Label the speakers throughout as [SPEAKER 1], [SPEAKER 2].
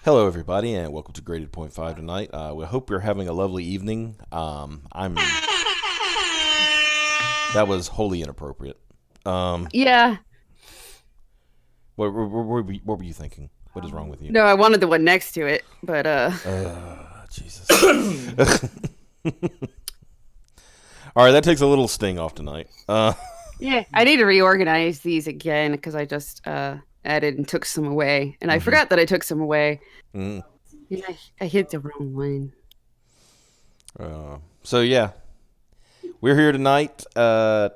[SPEAKER 1] Hello, everybody, and welcome to Graded Point 5 tonight. We hope you're having a lovely evening. That was wholly inappropriate.
[SPEAKER 2] Yeah.
[SPEAKER 1] What were you thinking? What is wrong with you?
[SPEAKER 2] No, I wanted the one next to it, but
[SPEAKER 1] Jesus. All right, that takes a little sting off tonight.
[SPEAKER 2] yeah, I need to reorganize these again because I just added and took some away, and I forgot that I took some away.
[SPEAKER 1] Mm.
[SPEAKER 2] Yeah, I hit the wrong one.
[SPEAKER 1] So yeah, we're here tonight. I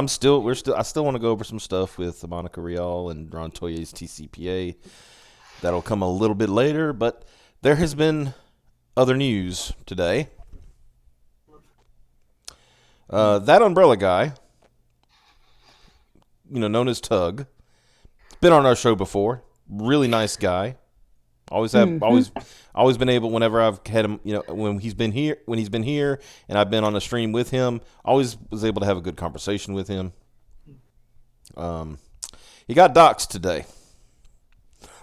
[SPEAKER 1] still want to go over some stuff with Monica Rial and Ron Toye's TCPA. That'll come a little bit later, but there has been other news today. That umbrella guy, known as Tug, been on our show before. Really nice guy. Always been able, whenever I've had him, when he's been here, and I've been on the stream with him, always was able to have a good conversation with him. He got doxxed today.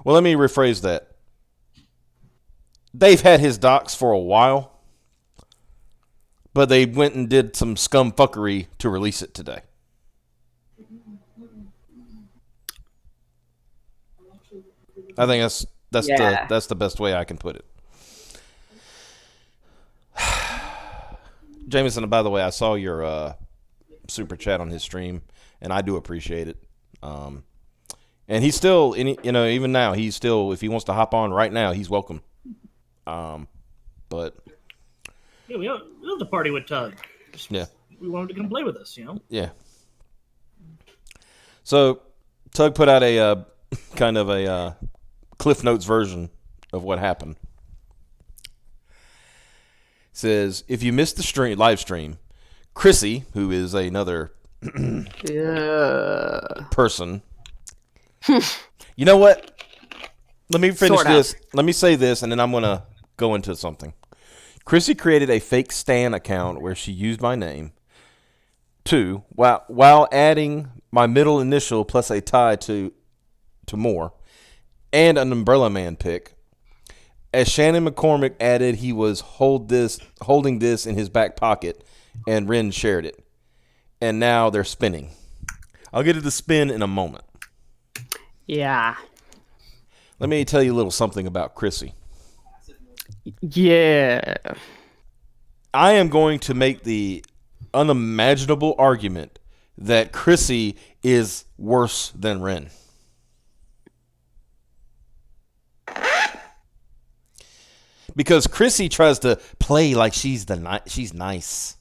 [SPEAKER 1] Well, let me rephrase that. They've had his docs for a while, but they went and did some scumfuckery to release it today. I think that's the best way I can put it. Jameson, by the way, I saw your super chat on his stream, and I do appreciate it. And he's still, even now, he's still, if he wants to hop on right now, he's welcome. But
[SPEAKER 3] yeah, we have to party with Tug.
[SPEAKER 1] Yeah,
[SPEAKER 3] we wanted to come play with us,
[SPEAKER 1] Yeah. So Tug put out a kind of a Cliff Notes version of what happened. It says, if you missed the live stream, Chrissy, who is another person, you know what? Let me finish this. Let me say this, and then I'm going to go into something. Chrissy created a fake Stan account where she used my name, while adding my middle initial plus a tie to more, and an Umbrella Man pic. As Shannon McCormick added, he was holding this in his back pocket, and Ren shared it. And now they're spinning. I'll get to the spin in a moment.
[SPEAKER 2] Yeah.
[SPEAKER 1] Let me tell you a little something about Chrissy.
[SPEAKER 2] Yeah.
[SPEAKER 1] I am going to make the unimaginable argument that Chrissy is worse than Ren. Because Chrissy tries to play like she's nice.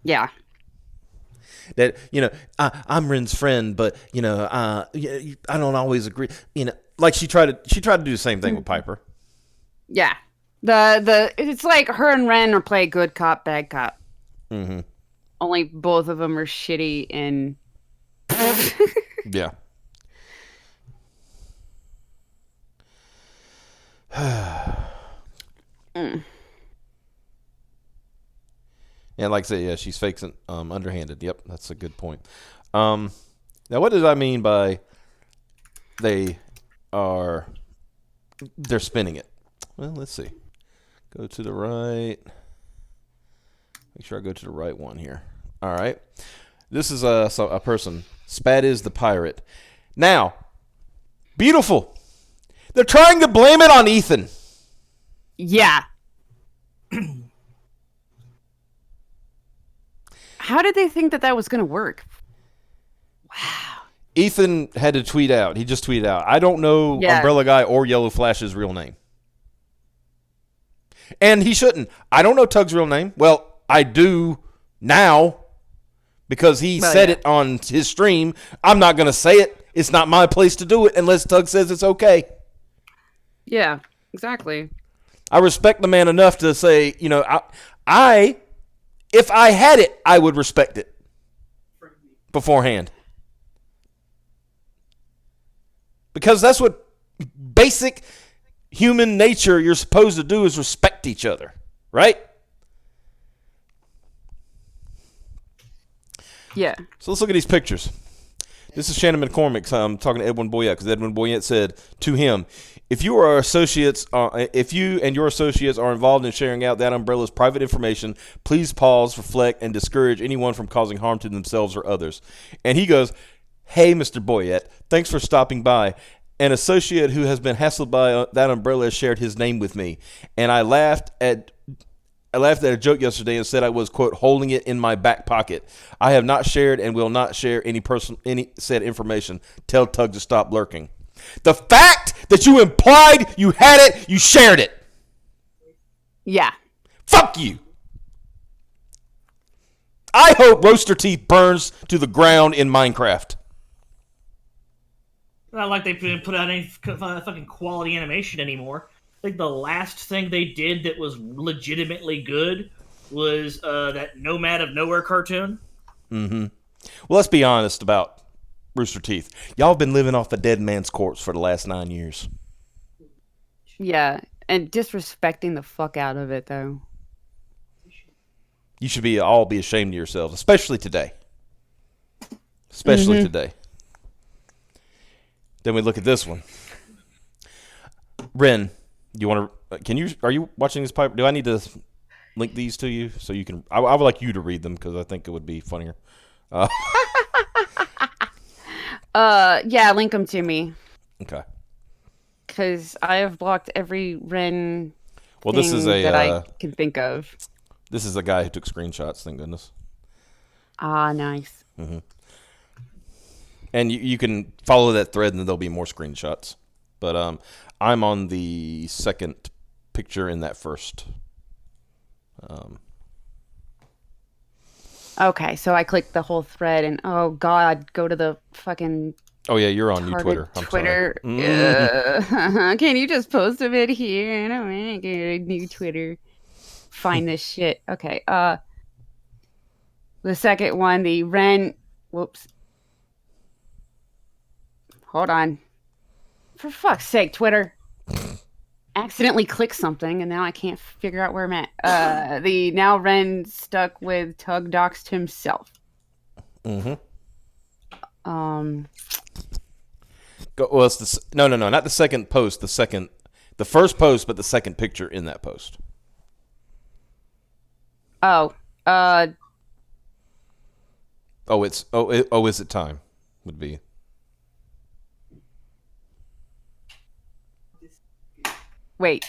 [SPEAKER 2] Yeah.
[SPEAKER 1] That, I'm Ren's friend, but, I don't always agree. Like she tried to do the same thing with Piper.
[SPEAKER 2] Yeah. It's like her and Ren are play good cop, bad cop.
[SPEAKER 1] Mm-hmm.
[SPEAKER 2] Only both of them are shitty and
[SPEAKER 1] yeah. And like I said, yeah, she's fake underhanded. Yep, that's a good point. Now, what does I mean by they're spinning it? Well, let's see. Go to the right. Make sure I go to the right one here. All right. This is a person. Spat is the pirate. Now, beautiful. They're trying to blame it on Ethan.
[SPEAKER 2] yeah. How did they think that was going to work? Wow.
[SPEAKER 1] Ethan had to tweet out. He just tweeted out, I don't know Umbrella Guy or Yellow Flash's real name. And he shouldn't. I don't know Tug's real name. Well, I do now because he said it on his stream. I'm not going to say it. It's not my place to do it unless Tug says it's okay.
[SPEAKER 2] Yeah, exactly.
[SPEAKER 1] I respect the man enough to say, if I had it, I would respect it beforehand. Because that's what basic human nature you're supposed to do is respect each other, right?
[SPEAKER 2] Yeah.
[SPEAKER 1] So let's look at these pictures. This is Shannon McCormick. I'm talking to Edwin Boyette because Edwin Boyette said to him, if you and your associates are involved in sharing out that umbrella's private information, please pause, reflect, and discourage anyone from causing harm to themselves or others. And he goes, hey, Mr. Boyette, thanks for stopping by. An associate who has been hassled by that umbrella shared his name with me, and I laughed at a joke yesterday and said I was, quote, holding it in my back pocket. I have not shared and will not share any said information. Tell Tug to stop lurking. The fact that you implied you had it, you shared it.
[SPEAKER 2] Yeah.
[SPEAKER 1] Fuck you. I hope Rooster Teeth burns to the ground in Minecraft.
[SPEAKER 3] Not like they didn't put out any fucking quality animation anymore. I think the last thing they did that was legitimately good was that Nomad of Nowhere cartoon.
[SPEAKER 1] Mm-hmm. Well, let's be honest about Rooster Teeth. Y'all have been living off the dead man's corpse for the last 9 years.
[SPEAKER 2] Yeah, and disrespecting the fuck out of it, though.
[SPEAKER 1] You should all be ashamed of yourselves, especially today. Especially today. Then we look at this one. Ren, you want to? Are you watching this pipe? Do I need to link these to you so you can? I would like you to read them because I think it would be funnier.
[SPEAKER 2] Yeah, link them to me.
[SPEAKER 1] Okay.
[SPEAKER 2] Because I have blocked every Ren.
[SPEAKER 1] Well, this is
[SPEAKER 2] that I can think of.
[SPEAKER 1] This is a guy who took screenshots. Thank goodness.
[SPEAKER 2] Ah, nice.
[SPEAKER 1] Mm-hmm. And you can follow that thread, and there'll be more screenshots. But I'm on the second picture in that first.
[SPEAKER 2] Okay, so I clicked the whole thread, and oh god, go to the fucking.
[SPEAKER 1] Oh yeah, you're on new Twitter. I'm
[SPEAKER 2] Twitter.
[SPEAKER 1] sorry.
[SPEAKER 2] Can you just post a bit here? I don't want to get a new Twitter. Find this shit. Okay. The second one, the Ren. Whoops. Hold on. For fuck's sake, Twitter. Accidentally clicked something, and now I can't figure out where I'm at. The now Ren stuck with Tug Doxxed himself.
[SPEAKER 1] Mm-hmm. Well, it's no, not the second post. The first post, but the second picture in that post.
[SPEAKER 2] Oh.
[SPEAKER 1] Is it time? Would be.
[SPEAKER 2] Wait.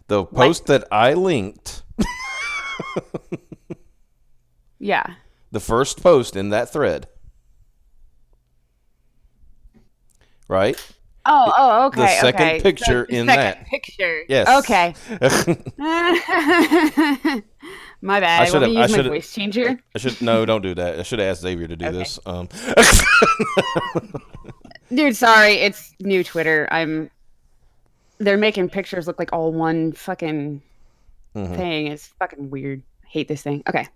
[SPEAKER 1] The post that I linked.
[SPEAKER 2] Yeah.
[SPEAKER 1] The first post in that thread. Right?
[SPEAKER 2] Oh, okay.
[SPEAKER 1] The second picture
[SPEAKER 2] the
[SPEAKER 1] in
[SPEAKER 2] second
[SPEAKER 1] that.
[SPEAKER 2] Picture.
[SPEAKER 1] Yes.
[SPEAKER 2] Okay. My bad. I should have used my voice changer.
[SPEAKER 1] No, don't do that. I should have asked Xavier to do this.
[SPEAKER 2] Dude, sorry. It's new Twitter. They're making pictures look like all one fucking thing. It's fucking weird. I hate this thing. Okay.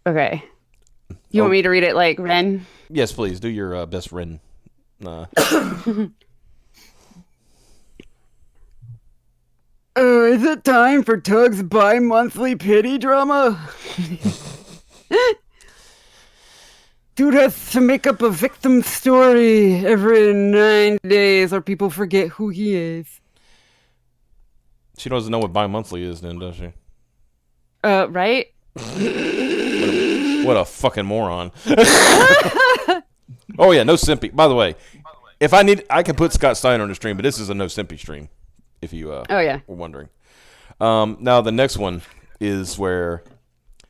[SPEAKER 2] Okay. You want me to read it like Ren?
[SPEAKER 1] Yes, please. Do your best Ren.
[SPEAKER 2] Is it time for Tug's bi-monthly pity drama? Dude has to make up a victim story every 9 days or people forget who he is.
[SPEAKER 1] She doesn't know what bi-monthly is then, does she?
[SPEAKER 2] Right?
[SPEAKER 1] What a fucking moron. Oh, yeah, no simpy. By the way, if I need, I can put Scott Steiner on the stream, but this is a no simpy stream, if you were wondering. Now, the next one is where,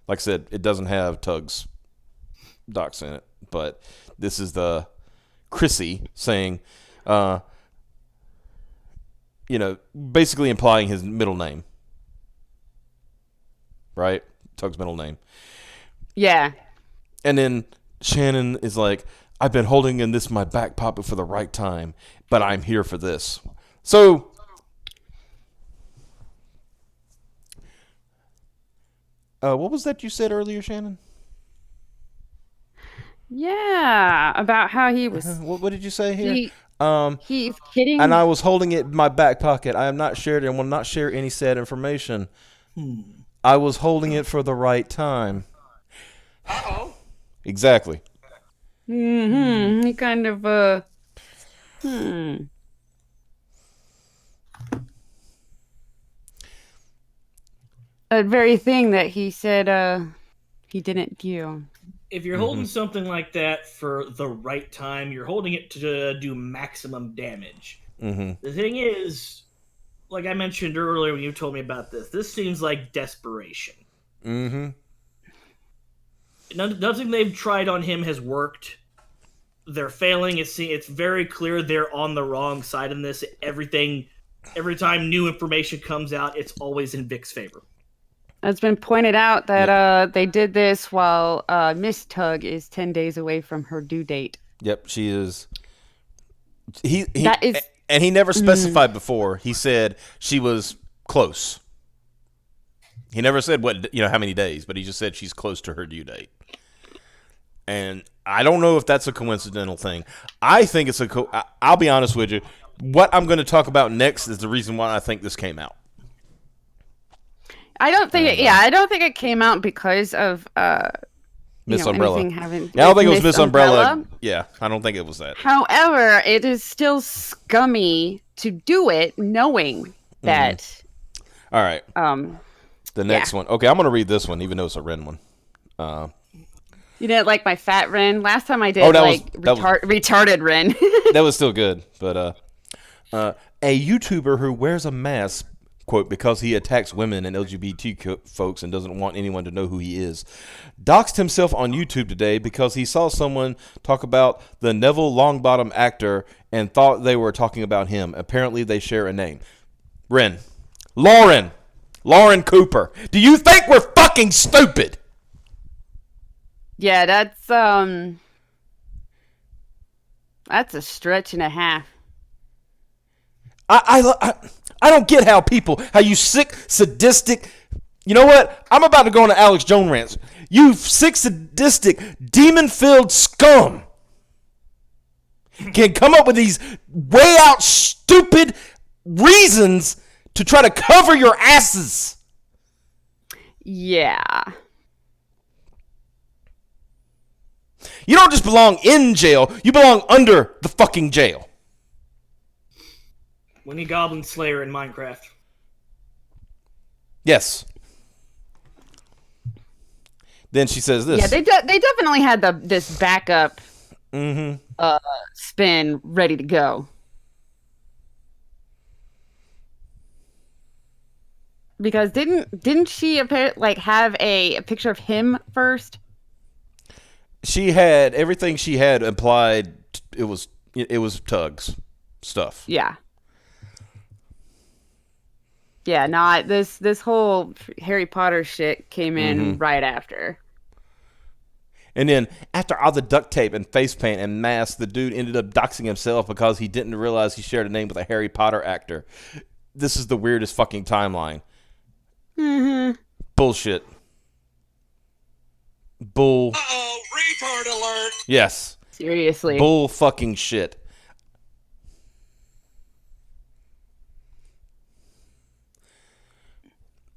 [SPEAKER 1] like I said, it doesn't have Tug's docs in it, but this is the Chrissy saying, basically implying his middle name. Right? Tug's middle name.
[SPEAKER 2] Yeah.
[SPEAKER 1] And then Shannon is like, I've been holding in my back pocket for the right time, but I'm here for this. So, what was that you said earlier, Shannon?
[SPEAKER 2] Yeah, about how he was.
[SPEAKER 1] What did you say here?
[SPEAKER 2] He's kidding.
[SPEAKER 1] And I was holding it in my back pocket. I have not shared and will not share any said information. I was holding it for the right time. Exactly.
[SPEAKER 2] He kind of a very thing that he said he didn't do.
[SPEAKER 3] If you're holding something like that for the right time, you're holding it to do maximum damage. The thing is, like I mentioned earlier when you told me about this seems like desperation. Nothing they've tried on him has worked. They're failing. It's very clear they're on the wrong side in this. Every time new information comes out, it's always in Vic's favor.
[SPEAKER 2] It's been pointed out that they did this while Miss Tug is 10 days away from her due date.
[SPEAKER 1] Yep, she is. And he never specified before. He said she was close. He never said how many days, but he just said she's close to her due date. And I don't know if that's a coincidental thing. I think it's I'll be honest with you. What I'm going to talk about next is the reason why I think this came out.
[SPEAKER 2] I don't think it came out because of
[SPEAKER 1] Miss Umbrella.
[SPEAKER 2] I
[SPEAKER 1] don't think it was Miss Umbrella. Yeah, I don't think it was that.
[SPEAKER 2] However, it is still scummy to do it knowing that.
[SPEAKER 1] All right. The next one. Okay, I'm going to read this one, even though it's a Ren one.
[SPEAKER 2] You didn't like my fat Ren? Last time I did retarded Ren.
[SPEAKER 1] That was still good. But a YouTuber who wears a mask, quote, because he attacks women and LGBT folks and doesn't want anyone to know who he is, doxed himself on YouTube today because he saw someone talk about the Neville Longbottom actor and thought they were talking about him. Apparently they share a name. Lauren Cooper. Do you think we're fucking stupid?
[SPEAKER 2] Yeah, that's a stretch and a half.
[SPEAKER 1] I don't get how you sick, sadistic. You know what? I'm about to go on an Alex Jones rant. You sick, sadistic, demon-filled scum can come up with these way out stupid reasons to try to cover your asses.
[SPEAKER 2] Yeah.
[SPEAKER 1] You don't just belong in jail. You belong under the fucking jail.
[SPEAKER 3] Winnie Goblin Slayer in Minecraft.
[SPEAKER 1] Yes. Then she says this.
[SPEAKER 2] Yeah, they definitely had this backup spin ready to go. Because didn't she have a picture of him first?
[SPEAKER 1] She had everything she had implied it was Tug's stuff.
[SPEAKER 2] Yeah. Yeah, not this whole Harry Potter shit came in right after.
[SPEAKER 1] And then after all the duct tape and face paint and mask, the dude ended up doxing himself because he didn't realize he shared a name with a Harry Potter actor. This is the weirdest fucking timeline. Bullshit. Bull.
[SPEAKER 4] Uh-oh, retard alert.
[SPEAKER 1] Yes.
[SPEAKER 2] Seriously.
[SPEAKER 1] Bull fucking shit.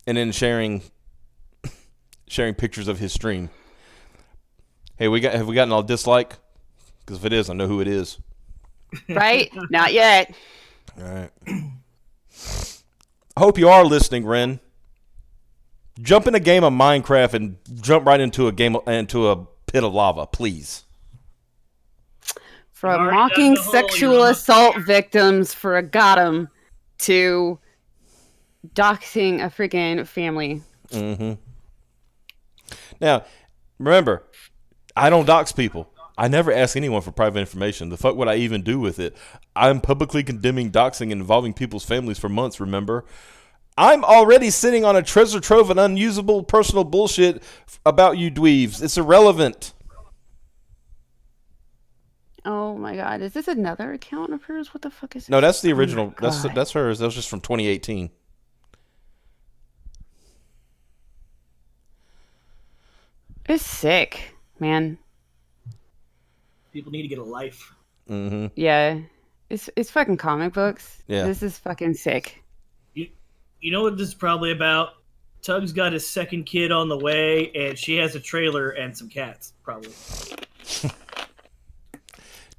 [SPEAKER 1] And then sharing pictures of his stream. Hey, have we gotten a dislike? Because if it is, I know who it is.
[SPEAKER 2] Right? Not yet.
[SPEAKER 1] All right. I hope you are listening, Ren. Jump in a game of Minecraft and jump right into a pit of lava, please.
[SPEAKER 2] From mocking sexual assault victims for a got 'em to doxing a freaking family.
[SPEAKER 1] Now, remember, I don't dox people. I never ask anyone for private information. The fuck would I even do with it? I'm publicly condemning doxing and involving people's families for months, remember? I'm already sitting on a treasure trove of unusable personal bullshit about you dweebs. It's irrelevant.
[SPEAKER 2] Oh my god, is this another account of hers? What the fuck is this?
[SPEAKER 1] No, that's the original.
[SPEAKER 2] Oh
[SPEAKER 1] That's hers. That was just from 2018.
[SPEAKER 2] It's sick, man.
[SPEAKER 3] People need to get a life.
[SPEAKER 2] Yeah. It's fucking comic books.
[SPEAKER 1] Yeah.
[SPEAKER 2] This is fucking sick.
[SPEAKER 3] You know what this is probably about? Tug's got his second kid on the way, and she has a trailer and some cats, probably.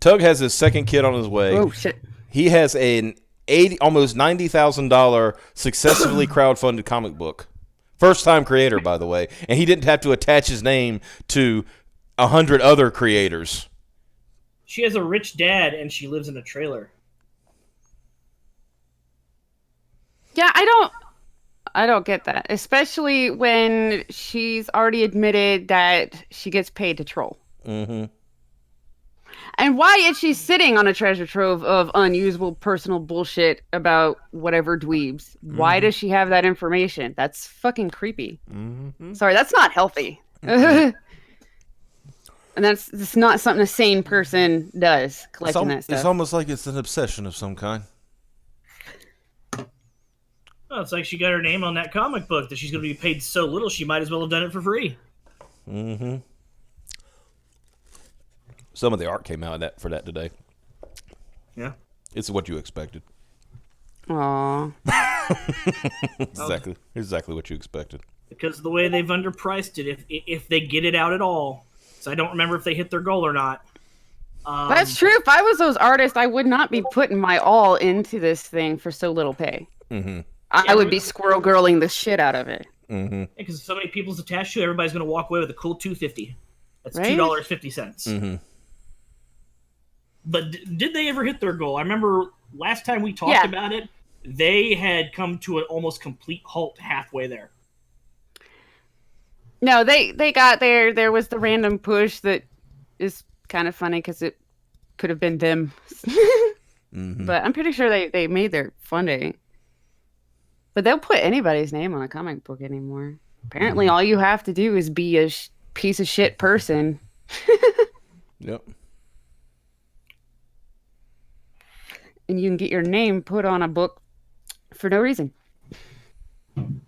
[SPEAKER 1] Tug has his second kid on his way.
[SPEAKER 2] Oh shit!
[SPEAKER 1] He has an almost $90,000 successfully crowdfunded comic book. First time creator, by the way, and he didn't have to attach his name to 100 other creators.
[SPEAKER 3] She has a rich dad, and she lives in a trailer.
[SPEAKER 2] Yeah, I don't get that, especially when she's already admitted that she gets paid to troll.
[SPEAKER 1] Mm-hmm.
[SPEAKER 2] And why is she sitting on a treasure trove of unusable personal bullshit about whatever dweebs? Why does she have that information? That's fucking creepy.
[SPEAKER 1] Mm-hmm.
[SPEAKER 2] Sorry, that's not healthy. And that's not something a sane person does, collecting that stuff.
[SPEAKER 1] It's almost like it's an obsession of some kind.
[SPEAKER 3] Well, it's like she got her name on that comic book that she's going to be paid so little she might as well have done it for free.
[SPEAKER 1] Mm-hmm. Some of the art came out for that today.
[SPEAKER 3] Yeah.
[SPEAKER 1] It's what you expected.
[SPEAKER 2] Aww.
[SPEAKER 1] Exactly what you expected.
[SPEAKER 3] Because of the way they've underpriced it, if they get it out at all. So I don't remember if they hit their goal or not.
[SPEAKER 2] That's true. If I was those artists, I would not be putting my all into this thing for so little pay.
[SPEAKER 1] Mm-hmm.
[SPEAKER 2] I would be squirrel girling the shit out of it.
[SPEAKER 1] Mm-hmm.
[SPEAKER 3] Because so many people's attached to it, everybody's going to walk away with a cool $2.50. That's
[SPEAKER 2] Right?
[SPEAKER 3] $2.50.
[SPEAKER 1] Mm-hmm.
[SPEAKER 3] But did they ever hit their goal? I remember last time we talked about it, they had come to an almost complete halt halfway there.
[SPEAKER 2] No, they got there. There was the random push that is kind of funny because it could have been them.
[SPEAKER 1] Mm-hmm.
[SPEAKER 2] But I'm pretty sure they made their funding. But they'll put anybody's name on a comic book anymore. Apparently, all you have to do is be a piece of shit person.
[SPEAKER 1] Yep.
[SPEAKER 2] And you can get your name put on a book for no reason.
[SPEAKER 1] I'm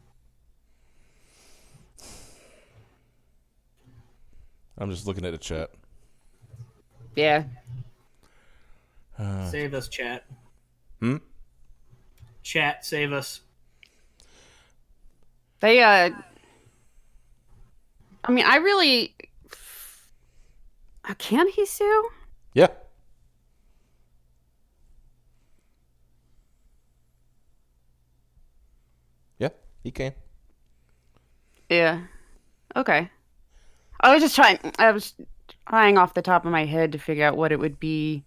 [SPEAKER 1] just looking at the chat.
[SPEAKER 2] Yeah.
[SPEAKER 3] Save us, chat.
[SPEAKER 5] Chat, save us.
[SPEAKER 2] They, I mean, I really... Can he sue?
[SPEAKER 1] Yeah. Yeah, he can.
[SPEAKER 2] Yeah. Okay. I was trying off the top of my head to figure out what it would be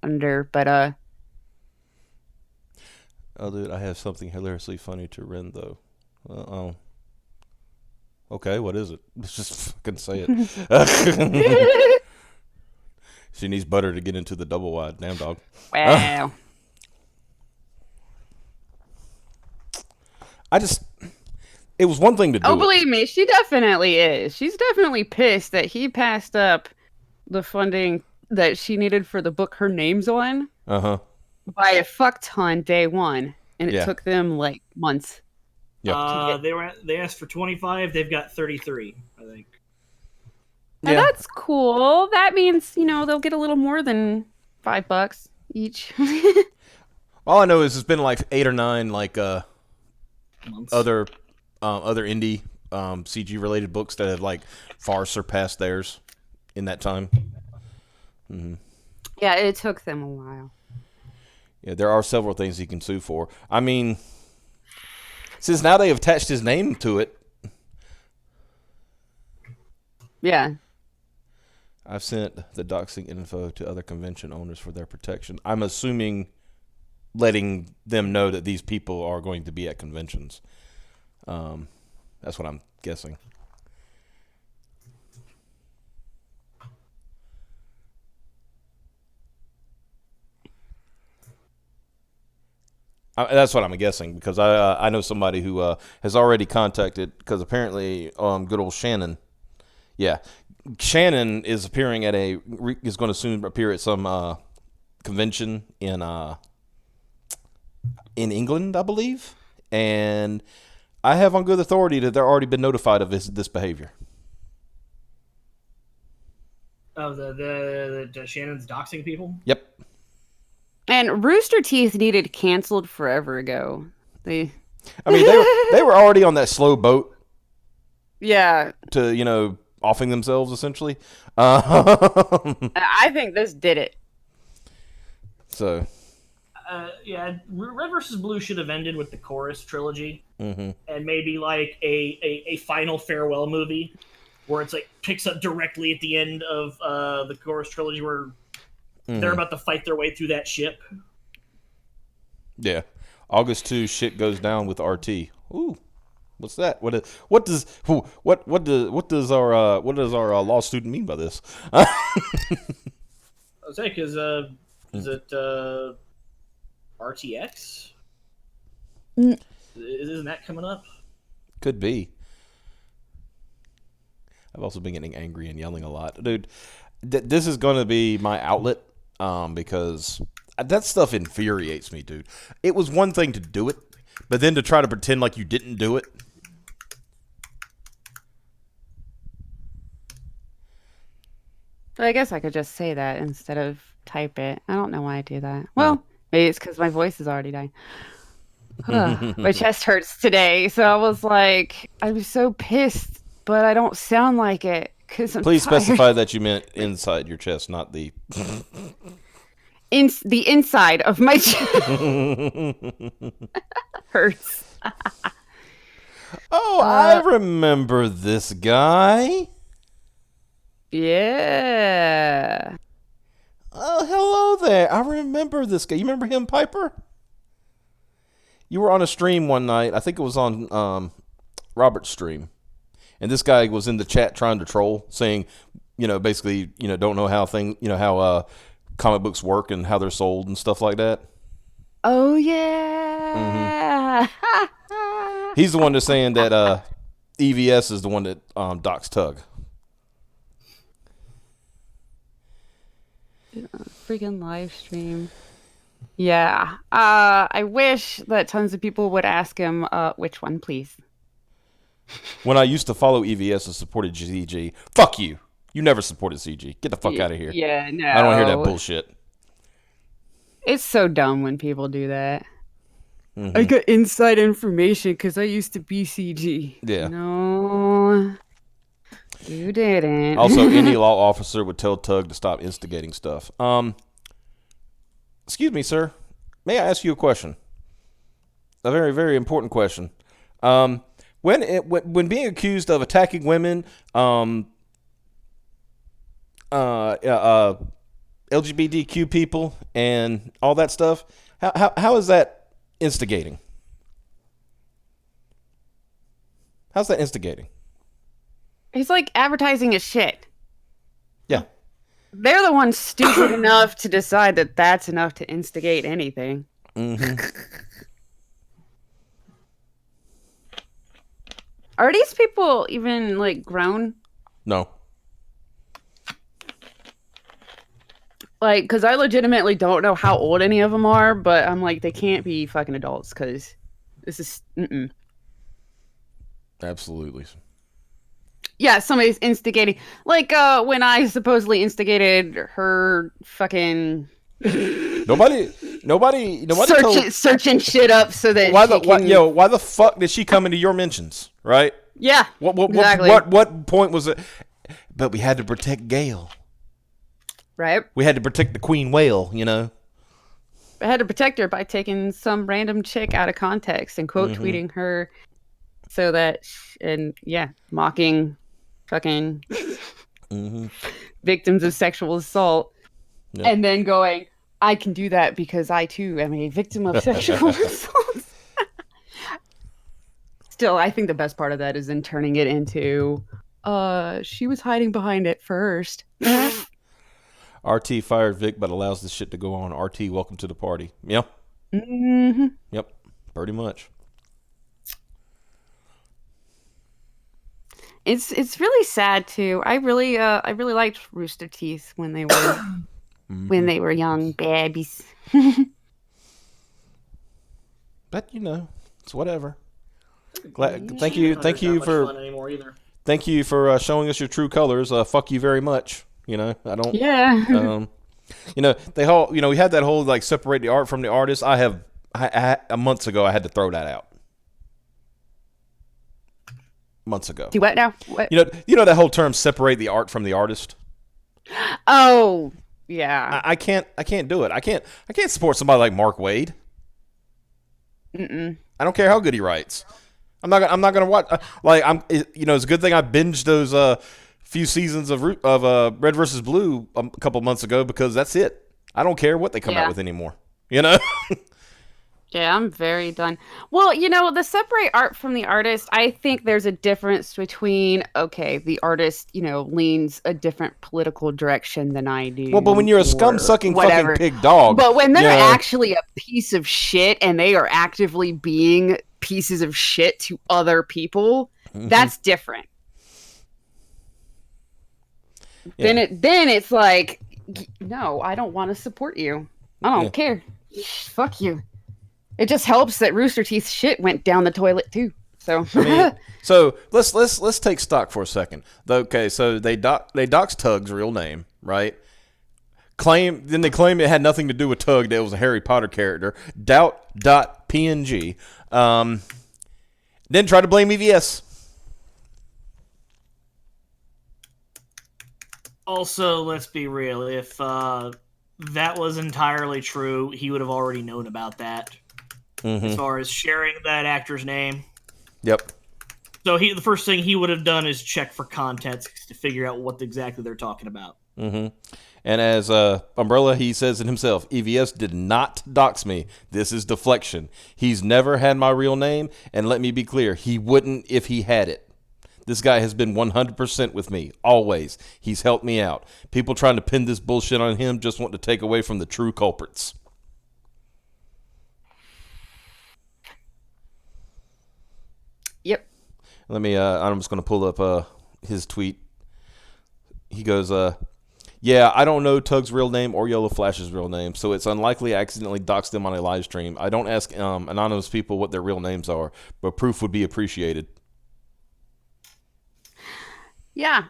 [SPEAKER 2] under, but
[SPEAKER 1] Oh, dude, I have something hilariously funny to Ren, though. Oh. Okay, what is it? Let's just fucking say it. She needs butter to get into the double wide. Damn dog.
[SPEAKER 2] wow.
[SPEAKER 1] It was one thing to do.
[SPEAKER 2] Oh, believe me, she definitely is. She's definitely pissed that he passed up the funding that she needed for the book her name's on
[SPEAKER 1] Uh-huh.
[SPEAKER 2] by a fuck ton day one, and it
[SPEAKER 1] Yeah.
[SPEAKER 2] took them like months.
[SPEAKER 1] Yeah.
[SPEAKER 5] They asked for 25. They've got 33, I think.
[SPEAKER 2] Now
[SPEAKER 1] Yeah.
[SPEAKER 2] that's cool. That means, they'll get a little more than $5 each.
[SPEAKER 1] All I know is it's been like 8 or 9 like
[SPEAKER 5] Months.
[SPEAKER 1] other indie CG related books that have like far surpassed theirs in that time. Mm-hmm.
[SPEAKER 2] Yeah, it took them a while.
[SPEAKER 1] Yeah, there are several things he can sue for. I mean, since now they have attached his name to it.
[SPEAKER 2] Yeah.
[SPEAKER 1] I've sent the doxing info to other convention owners for their protection. I'm assuming letting them know that these people are going to be at conventions. That's what I'm guessing. That's what I'm guessing because I know somebody who has already contacted because apparently good old Shannon. Yeah, Shannon is appearing at is going to soon appear at some convention in England, I believe, and I have on good authority that they're already been notified of this behavior.
[SPEAKER 5] Oh, the Shannon's doxing people?
[SPEAKER 1] Yep.
[SPEAKER 2] And Rooster Teeth needed canceled forever ago.
[SPEAKER 1] I mean, they were already on that slow boat
[SPEAKER 2] Yeah.
[SPEAKER 1] to offing themselves essentially.
[SPEAKER 2] I think this did it.
[SPEAKER 1] So.
[SPEAKER 3] Yeah, Red vs. Blue should have ended with the Chorus trilogy,
[SPEAKER 1] Mm-hmm.
[SPEAKER 3] and maybe like a final farewell movie, where it's like picks up directly at the end of the Chorus trilogy, where they're about to fight their way through that ship.
[SPEAKER 1] Yeah, August 2, shit goes down with RT. Ooh, what's that? What does our law student mean by this?
[SPEAKER 3] I was saying, because is it RTX? Isn't that coming up?
[SPEAKER 1] Could be. I've also been getting angry and yelling a lot, dude. This is going to be my outlet, because that stuff infuriates me, dude. It was one thing to do it, but then to try to pretend like you didn't do it.
[SPEAKER 2] So I guess I could just say that instead of type it. I don't know why I do that. Well, maybe it's because my voice is already dying. My chest hurts today, so I was like, I was so pissed, but I don't sound like it because I'm
[SPEAKER 1] Please
[SPEAKER 2] tired.
[SPEAKER 1] specify that you meant inside your chest, not the...
[SPEAKER 2] The inside of my chest hurts.
[SPEAKER 1] Oh, I remember this guy.
[SPEAKER 2] Yeah.
[SPEAKER 1] Oh, hello there. I remember this guy. You remember him, Piper? You were on a stream one night. I think it was on Robert's stream. And this guy was in the chat trying to troll, saying, basically, don't know how how comic books work and how they're sold and stuff like that.
[SPEAKER 2] Oh, yeah.
[SPEAKER 1] Mm-hmm. He's the one that's saying that EVS is the one that Doxxed Tug.
[SPEAKER 2] Freaking live stream. Yeah. I wish that tons of people would ask him, which one, please?
[SPEAKER 1] When I used to follow EVS and supported CG, fuck you. You never supported CG. Get the fuck out of here.
[SPEAKER 2] Yeah, no.
[SPEAKER 1] I don't want to hear that bullshit.
[SPEAKER 2] It's so dumb when people do that.
[SPEAKER 1] Mm-hmm.
[SPEAKER 2] I got inside information because I used to be CG.
[SPEAKER 1] Yeah.
[SPEAKER 2] No, you didn't.
[SPEAKER 1] Also, any law officer would tell Tug to stop instigating stuff. Excuse me, sir. May I ask you a question? A very, very important question. When being accused of attacking women, LGBTQ people, and all that stuff, how is that instigating? How's that instigating?
[SPEAKER 2] He's like advertising his shit.
[SPEAKER 1] Yeah.
[SPEAKER 2] They're the ones stupid enough to decide that that's enough to instigate anything.
[SPEAKER 1] Mm-hmm.
[SPEAKER 2] Are these people even like grown?
[SPEAKER 1] No.
[SPEAKER 2] Like, because I legitimately don't know how old any of them are, but I'm like, they can't be fucking adults because this is.
[SPEAKER 1] Absolutely.
[SPEAKER 2] Yeah, somebody's instigating. Like, when I supposedly instigated her fucking.
[SPEAKER 1] Nobody
[SPEAKER 2] searching shit up so that
[SPEAKER 1] why the fuck did she come into your mentions, right?
[SPEAKER 2] Yeah.
[SPEAKER 1] Exactly. What point was it? But we had to protect Gail.
[SPEAKER 2] Right.
[SPEAKER 1] We had to protect the queen whale,
[SPEAKER 2] I had to protect her by taking some random chick out of context and quote tweeting her so that mocking fucking victims of sexual assault. Yep. And then going, I can do that because I too am a victim of sexual assault. Still, I think the best part of that is then turning it into, she was hiding behind it first.
[SPEAKER 1] RT fired Vic, but allows this shit to go on. RT, welcome to the party. Yeah.
[SPEAKER 2] Mm-hmm.
[SPEAKER 1] Yep. Pretty much.
[SPEAKER 2] It's really sad too. I really liked Rooster Teeth when they were when they were young babies.
[SPEAKER 1] But it's whatever. Thank you for showing us your true colors. Fuck you very much. I don't.
[SPEAKER 2] Yeah.
[SPEAKER 1] They all. We had that whole like separate the art from the artist. Months ago I had to throw that out. months ago.
[SPEAKER 2] Do what now? What?
[SPEAKER 1] You know that whole term, separate the art from the artist.
[SPEAKER 2] Oh, yeah.
[SPEAKER 1] I can't do it. I can't support somebody like Mark Wade.
[SPEAKER 2] Mm-mm.
[SPEAKER 1] I don't care how good he writes. I'm not gonna watch. It's a good thing I binged those few seasons of Red versus Blue a couple months ago, because that's it. I don't care what they come out with anymore. You know.
[SPEAKER 2] Yeah, I'm very done. Well, the separate art from the artist, I think there's a difference between, okay, the artist, leans a different political direction than I do.
[SPEAKER 1] Well, but when you're a scum-sucking fucking pig dog.
[SPEAKER 2] But when they're actually a piece of shit and they are actively being pieces of shit to other people, that's different. Yeah. Then it's like, no, I don't want to support you. I don't care. Fuck you. It just helps that Rooster Teeth's shit went down the toilet too. So,
[SPEAKER 1] so let's take stock for a second. Okay, so they doxed Tug's real name, right? Then they claim it had nothing to do with Tug. That it was a Harry Potter character. Doubt.png. Then try to blame EVS.
[SPEAKER 3] Also, let's be real. If that was entirely true, he would have already known about that. As far as sharing that actor's name.
[SPEAKER 1] Yep.
[SPEAKER 3] So the first thing he would have done is check for context to figure out what exactly they're talking about.
[SPEAKER 1] And as Umbrella, he says it himself, EVS did not dox me. This is deflection. He's never had my real name, and let me be clear, he wouldn't if he had it. This guy has been 100% with me, always. He's helped me out. People trying to pin this bullshit on him just want to take away from the true culprits.
[SPEAKER 2] Yep.
[SPEAKER 1] Let me, I'm just going to pull up his tweet. He goes, yeah, I don't know Tug's real name or Yellow Flash's real name, so it's unlikely I accidentally doxed them on a live stream. I don't ask anonymous people what their real names are, but proof would be appreciated.
[SPEAKER 2] Yeah.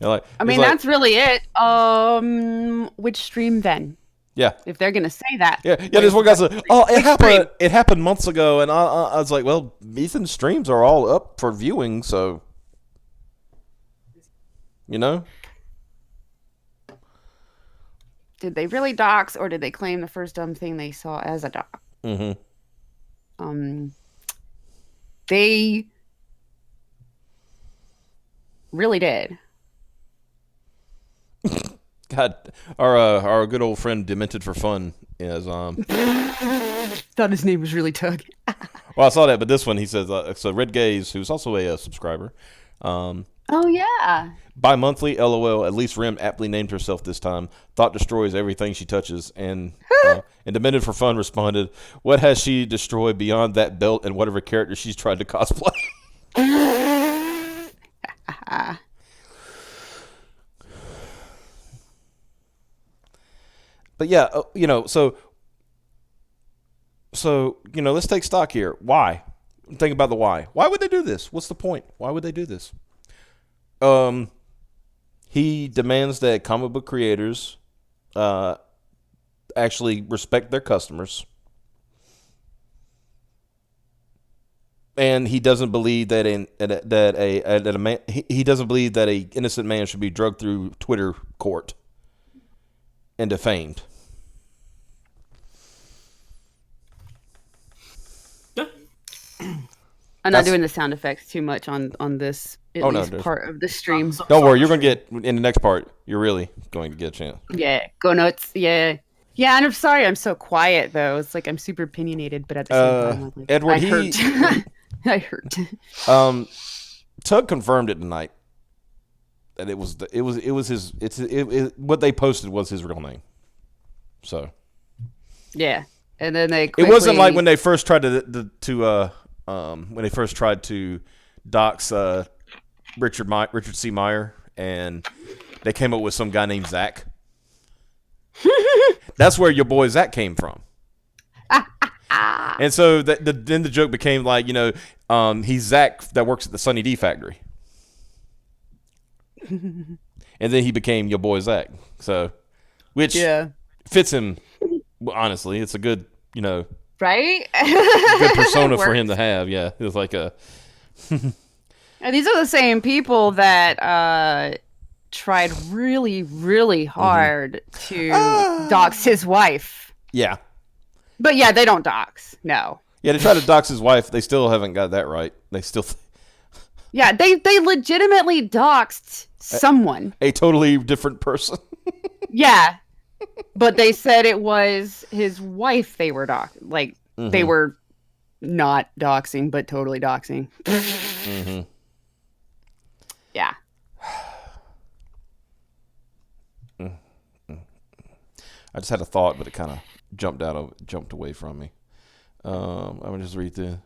[SPEAKER 2] That's really it. Which stream then?
[SPEAKER 1] Yeah.
[SPEAKER 2] If they're gonna say that.
[SPEAKER 1] Yeah. There's one guy said, "Oh, it happened months ago," and I was like, "Well, Ethan's streams are all up for viewing, so
[SPEAKER 2] Did they really dox, or did they claim the first dumb thing they saw as a dox? They really did.
[SPEAKER 1] God, our good old friend Demented for Fun is
[SPEAKER 2] thought his name was really Tug.
[SPEAKER 1] Well, I saw that, but this one he says so Red Gaze, who's also a subscriber.
[SPEAKER 2] Oh yeah.
[SPEAKER 1] Bi-monthly, LOL. At least Rim aptly named herself this time. Thought destroys everything she touches, and Demented for Fun responded, "What has she destroyed beyond that belt and whatever character she's tried to cosplay?" But yeah, so let's take stock here. Why? Think about the why. Why would they do this? What's the point? Why would they do this? He demands that comic book creators actually respect their customers. And he doesn't believe that he doesn't believe that a innocent man should be drugged through Twitter court and defamed.
[SPEAKER 2] I'm not doing the sound effects too much on this part of the stream.
[SPEAKER 1] Don't worry, you're going to get in the next part. You're really going to get a chance.
[SPEAKER 2] Yeah, go nuts. Yeah. Yeah, and I'm sorry I'm so quiet though. It's like I'm super opinionated, but at the same time, I'm like,
[SPEAKER 1] Edward,
[SPEAKER 2] I hurt.
[SPEAKER 1] Tug confirmed it tonight that what they posted was his real name. So
[SPEAKER 2] yeah, and then they
[SPEAKER 1] it wasn't like when they first tried to dox Richard C. Meyer, and they came up with some guy named Zach. That's where your boy Zach came from. And so then the joke became like, he's Zach that works at the Sunny D factory. And then he became your boy Zach. So, which fits him, honestly. It's a good,
[SPEAKER 2] right?
[SPEAKER 1] good persona for him to have. Yeah. It was like a...
[SPEAKER 2] And these are the same people that tried really, really hard to dox his wife.
[SPEAKER 1] Yeah.
[SPEAKER 2] But yeah, they don't dox. No.
[SPEAKER 1] Yeah, they try to dox his wife. They still haven't got that right. They still...
[SPEAKER 2] Yeah, they legitimately doxed someone.
[SPEAKER 1] A totally different person.
[SPEAKER 2] Yeah. But they said it was his wife they were like, they were not doxing, but totally doxing. Yeah.
[SPEAKER 1] I just had a thought, but it kind of jumped away from me. I'm going to just read through.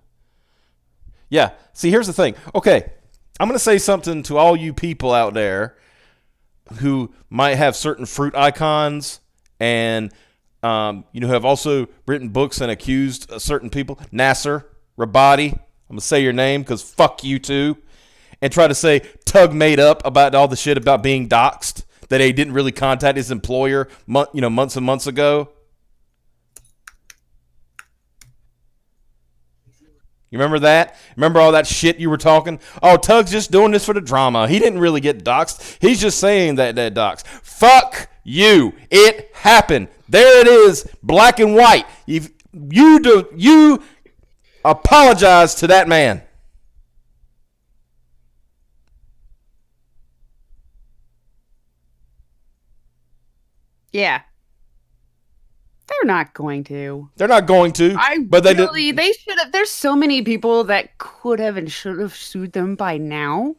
[SPEAKER 1] Yeah. See, here's the thing. Okay. I'm going to say something to all you people out there who might have certain fruit icons and, have also written books and accused certain people. Nasser, Rabadi. I'm going to say your name because fuck you too. And try to say Tug made up about all the shit about being doxxed, that he didn't really contact his employer months and months ago. You remember that? Remember all that shit you were talking? Oh, Tug's just doing this for the drama. He didn't really get doxxed. He's just saying that doxxed. Fuck you. It happened. There it is, black and white. You apologize to that man.
[SPEAKER 2] Yeah. They're not going to.
[SPEAKER 1] They're not going to.
[SPEAKER 2] They should have. There's so many people that could have and should have sued them by now.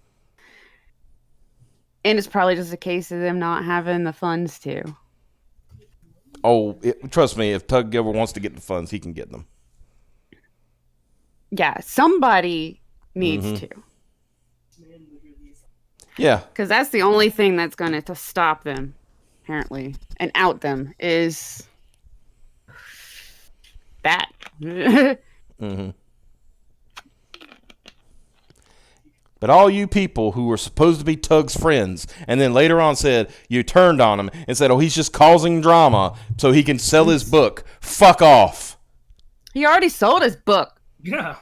[SPEAKER 2] And it's probably just a case of them not having the funds to.
[SPEAKER 1] Oh, trust me, if Tug Gilbert wants to get the funds, he can get them.
[SPEAKER 2] Yeah, somebody needs to.
[SPEAKER 1] Yeah.
[SPEAKER 2] Because that's the only thing that's going to stop them, apparently, and out them is that.
[SPEAKER 1] But all you people who were supposed to be Tug's friends and then later on said you turned on him and said, oh, he's just causing drama so he can sell his book. Fuck off.
[SPEAKER 2] He already sold his book.
[SPEAKER 3] Yeah.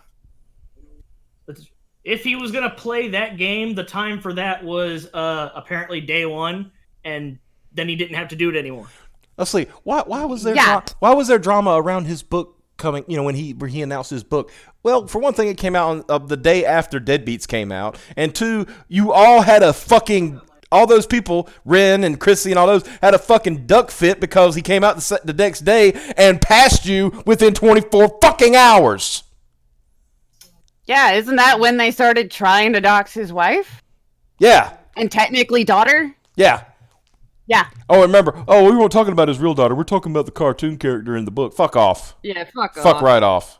[SPEAKER 3] If he was going to play that game, the time for that was apparently day one, and then he didn't have to do it anymore.
[SPEAKER 1] Let's see. Why was there drama around his book coming, when he announced his book? Well, for one thing, it came out on the day after Deadbeats came out, and two, you all had all those people, Ren and Chrissy and all those, had a fucking duck fit because he came out the next day and passed you within 24 fucking hours.
[SPEAKER 2] Yeah, isn't that when they started trying to dox his wife?
[SPEAKER 1] Yeah.
[SPEAKER 2] And technically daughter?
[SPEAKER 1] Yeah.
[SPEAKER 2] Yeah.
[SPEAKER 1] Oh, remember. Oh, we weren't talking about his real daughter. We're talking about the cartoon character in the book. Fuck off.
[SPEAKER 2] Yeah, fuck off.
[SPEAKER 1] Fuck right off.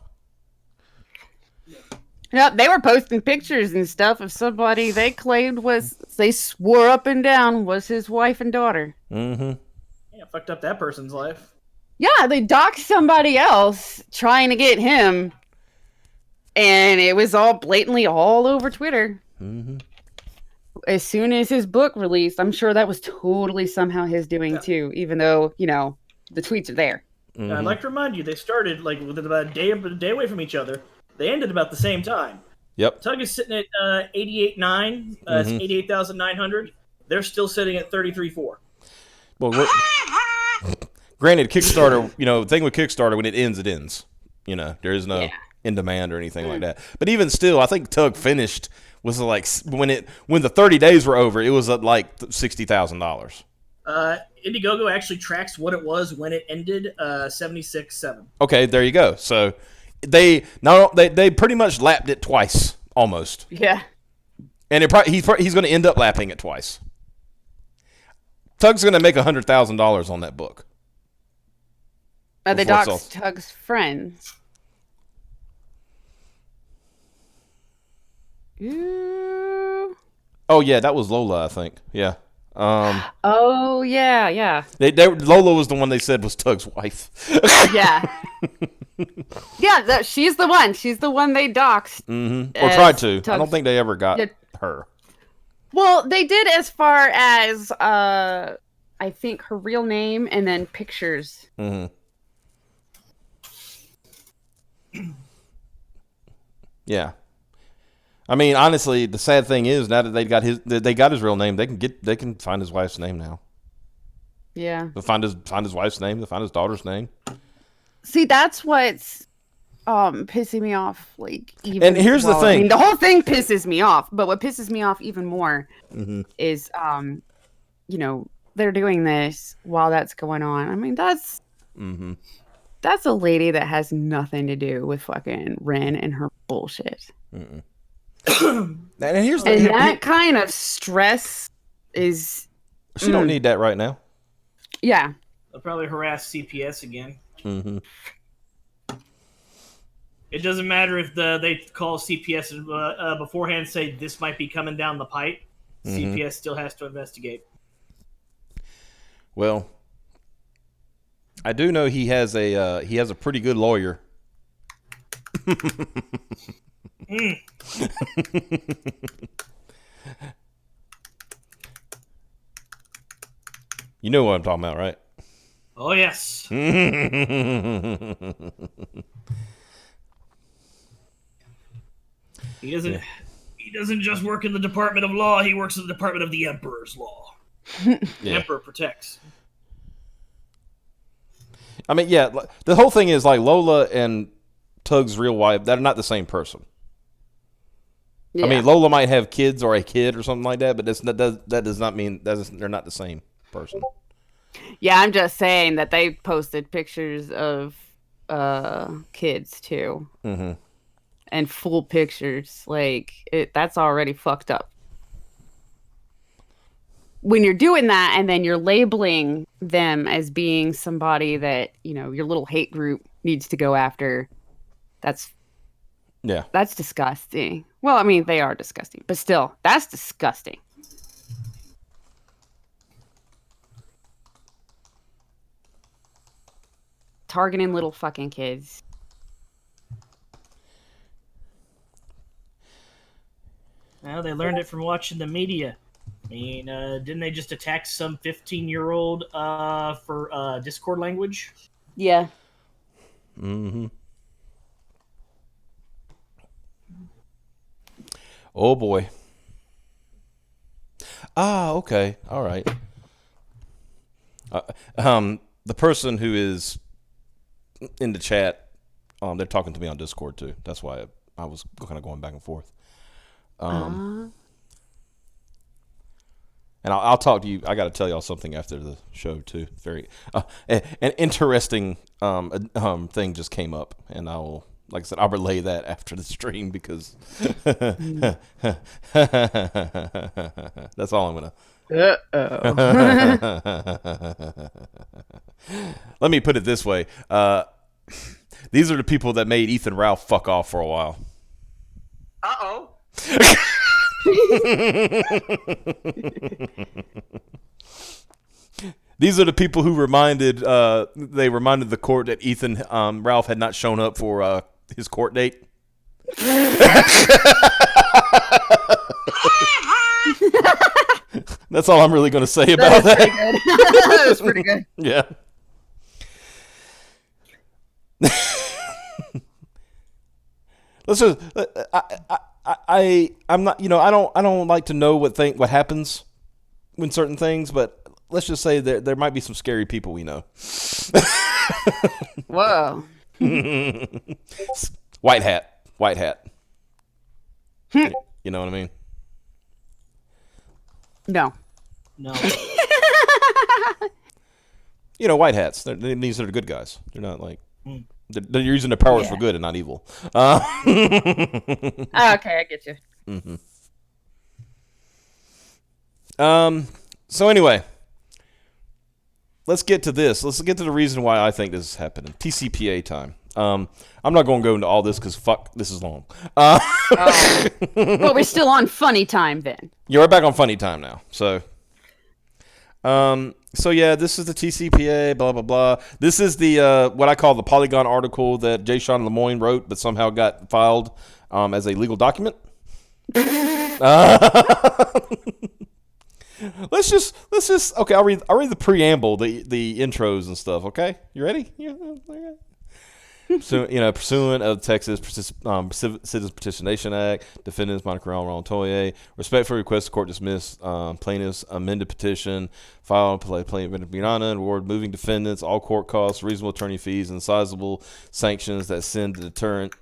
[SPEAKER 2] Yep, they were posting pictures and stuff of somebody they claimed they swore up and down was his wife and daughter.
[SPEAKER 3] Yeah, fucked up that person's life.
[SPEAKER 2] Yeah, they doxed somebody else trying to get him. And it was all blatantly all over Twitter. As soon as his book released, I'm sure that was totally somehow his doing too, even though, the tweets are there.
[SPEAKER 3] I'd like to remind you, they started within about a day away from each other. They ended about the same time.
[SPEAKER 1] Yep.
[SPEAKER 3] Tug is sitting at 88.9. It's 88,900. They're still sitting at 33.4.
[SPEAKER 1] Well, granted, Kickstarter, the thing with Kickstarter, when it ends, it ends. There is no in demand or anything like that. But even still, I think Tug finished was when the 30 days were over, it was at like $60,000.
[SPEAKER 3] Indiegogo actually tracks what it was when it ended, 76.7.
[SPEAKER 1] Okay, there you go. So they pretty much lapped it twice, almost.
[SPEAKER 2] Yeah.
[SPEAKER 1] And he's going to end up lapping it twice. Tug's going to make $100,000 on that book.
[SPEAKER 2] They doxed Tug's friends. Ooh.
[SPEAKER 1] Oh yeah, that was Lola, I think. Yeah.
[SPEAKER 2] Oh yeah.
[SPEAKER 1] Lola was the one they said was Tug's wife.
[SPEAKER 2] Yeah. Yeah, she's the one. She's the one they doxed.
[SPEAKER 1] Or tried to. I don't think they ever got her.
[SPEAKER 2] Well, they did as far as I think her real name and then pictures.
[SPEAKER 1] Yeah. I mean, honestly, the sad thing is now that they got his real name, they can find his wife's name now.
[SPEAKER 2] Yeah.
[SPEAKER 1] They'll find his wife's name. They'll find his daughter's name.
[SPEAKER 2] See, that's what's pissing me off. Like, even,
[SPEAKER 1] and here's the thing.
[SPEAKER 2] I mean, the whole thing pisses me off. But what pisses me off even more is, they're doing this while that's going on. I mean, that's a lady that has nothing to do with fucking Ren and her bullshit.
[SPEAKER 1] And
[SPEAKER 2] that kind of stress is.
[SPEAKER 1] She don't need that right now.
[SPEAKER 2] Yeah.
[SPEAKER 3] They'll probably harass CPS again.
[SPEAKER 1] Mm-hmm.
[SPEAKER 3] It doesn't matter if they call CPS beforehand and say this might be coming down the pipe. CPS still has to investigate.
[SPEAKER 1] Well, I do know he has a pretty good lawyer. You know what I'm talking about, right?
[SPEAKER 3] Oh yes. He doesn't. He doesn't just work in the Department of Law. He works in the Department of the Emperor's Law. The Emperor protects.
[SPEAKER 1] I mean, yeah. The whole thing is like Lola and Tug's real wife. They're not the same person. Yeah. I mean, Lola might have kids or a kid or something like that, but that does not mean they're not the same person.
[SPEAKER 2] Yeah, I'm just saying that they posted pictures of kids too. Mm-hmm. And full pictures, that's already fucked up. When you're doing that and then you're labeling them as being somebody that, your little hate group needs to go after, that's disgusting. Well, I mean, they are disgusting, but still, that's disgusting. Targeting little fucking kids.
[SPEAKER 3] Well, they learned it from watching the media. I mean, didn't they just attack some 15-year-old for Discord language?
[SPEAKER 2] Yeah.
[SPEAKER 1] Mm-hmm. Oh, boy. Ah, okay. All right. The person who is in the chat, they're talking to me on Discord, too. That's why I was kind of going back and forth. And I'll talk to you. I got to tell y'all something after the show too. Very an interesting thing just came up, and I'll relay that after the stream because that's all I'm gonna. Let me put it this way: these are the people that made Ethan Ralph fuck off for a while.
[SPEAKER 3] Uh-oh.
[SPEAKER 1] These are the people who reminded the court that Ethan Ralph had not shown up for his court date. That's all I'm really going to say about that.
[SPEAKER 2] That was pretty good.
[SPEAKER 1] Yeah. Let's just. I'm not. I don't like to know what happens when certain things, but let's just say there might be some scary people we know.
[SPEAKER 2] Whoa.
[SPEAKER 1] White hat. You know what I mean?
[SPEAKER 2] No.
[SPEAKER 1] White hats. These are the good guys. They're not like. They're using their powers for good and not evil.
[SPEAKER 2] Okay, I get you.
[SPEAKER 1] Mm-hmm. So anyway, let's get to this. Let's get to the reason why I think this is happening. TCPA time. I'm not going to go into all this because fuck, this is long.
[SPEAKER 2] Well, we're still on funny time then.
[SPEAKER 1] Yeah, we're back on funny time now. So yeah, this is the TCPA, blah, blah, blah. This is the what I call the Polygon article that Jay Sean Lemoyne wrote, but somehow got filed as a legal document. Let's just okay. I'll read the preamble, the intros and stuff. Okay, you ready? Yeah. Pursuant of Texas Citizens Petition Act, defendants Monica Ron respectfully request the court dismiss plaintiff's amended petition, file plaintiff Brianna, and award moving defendants all court costs, reasonable attorney fees, and sizable sanctions that send the deterrent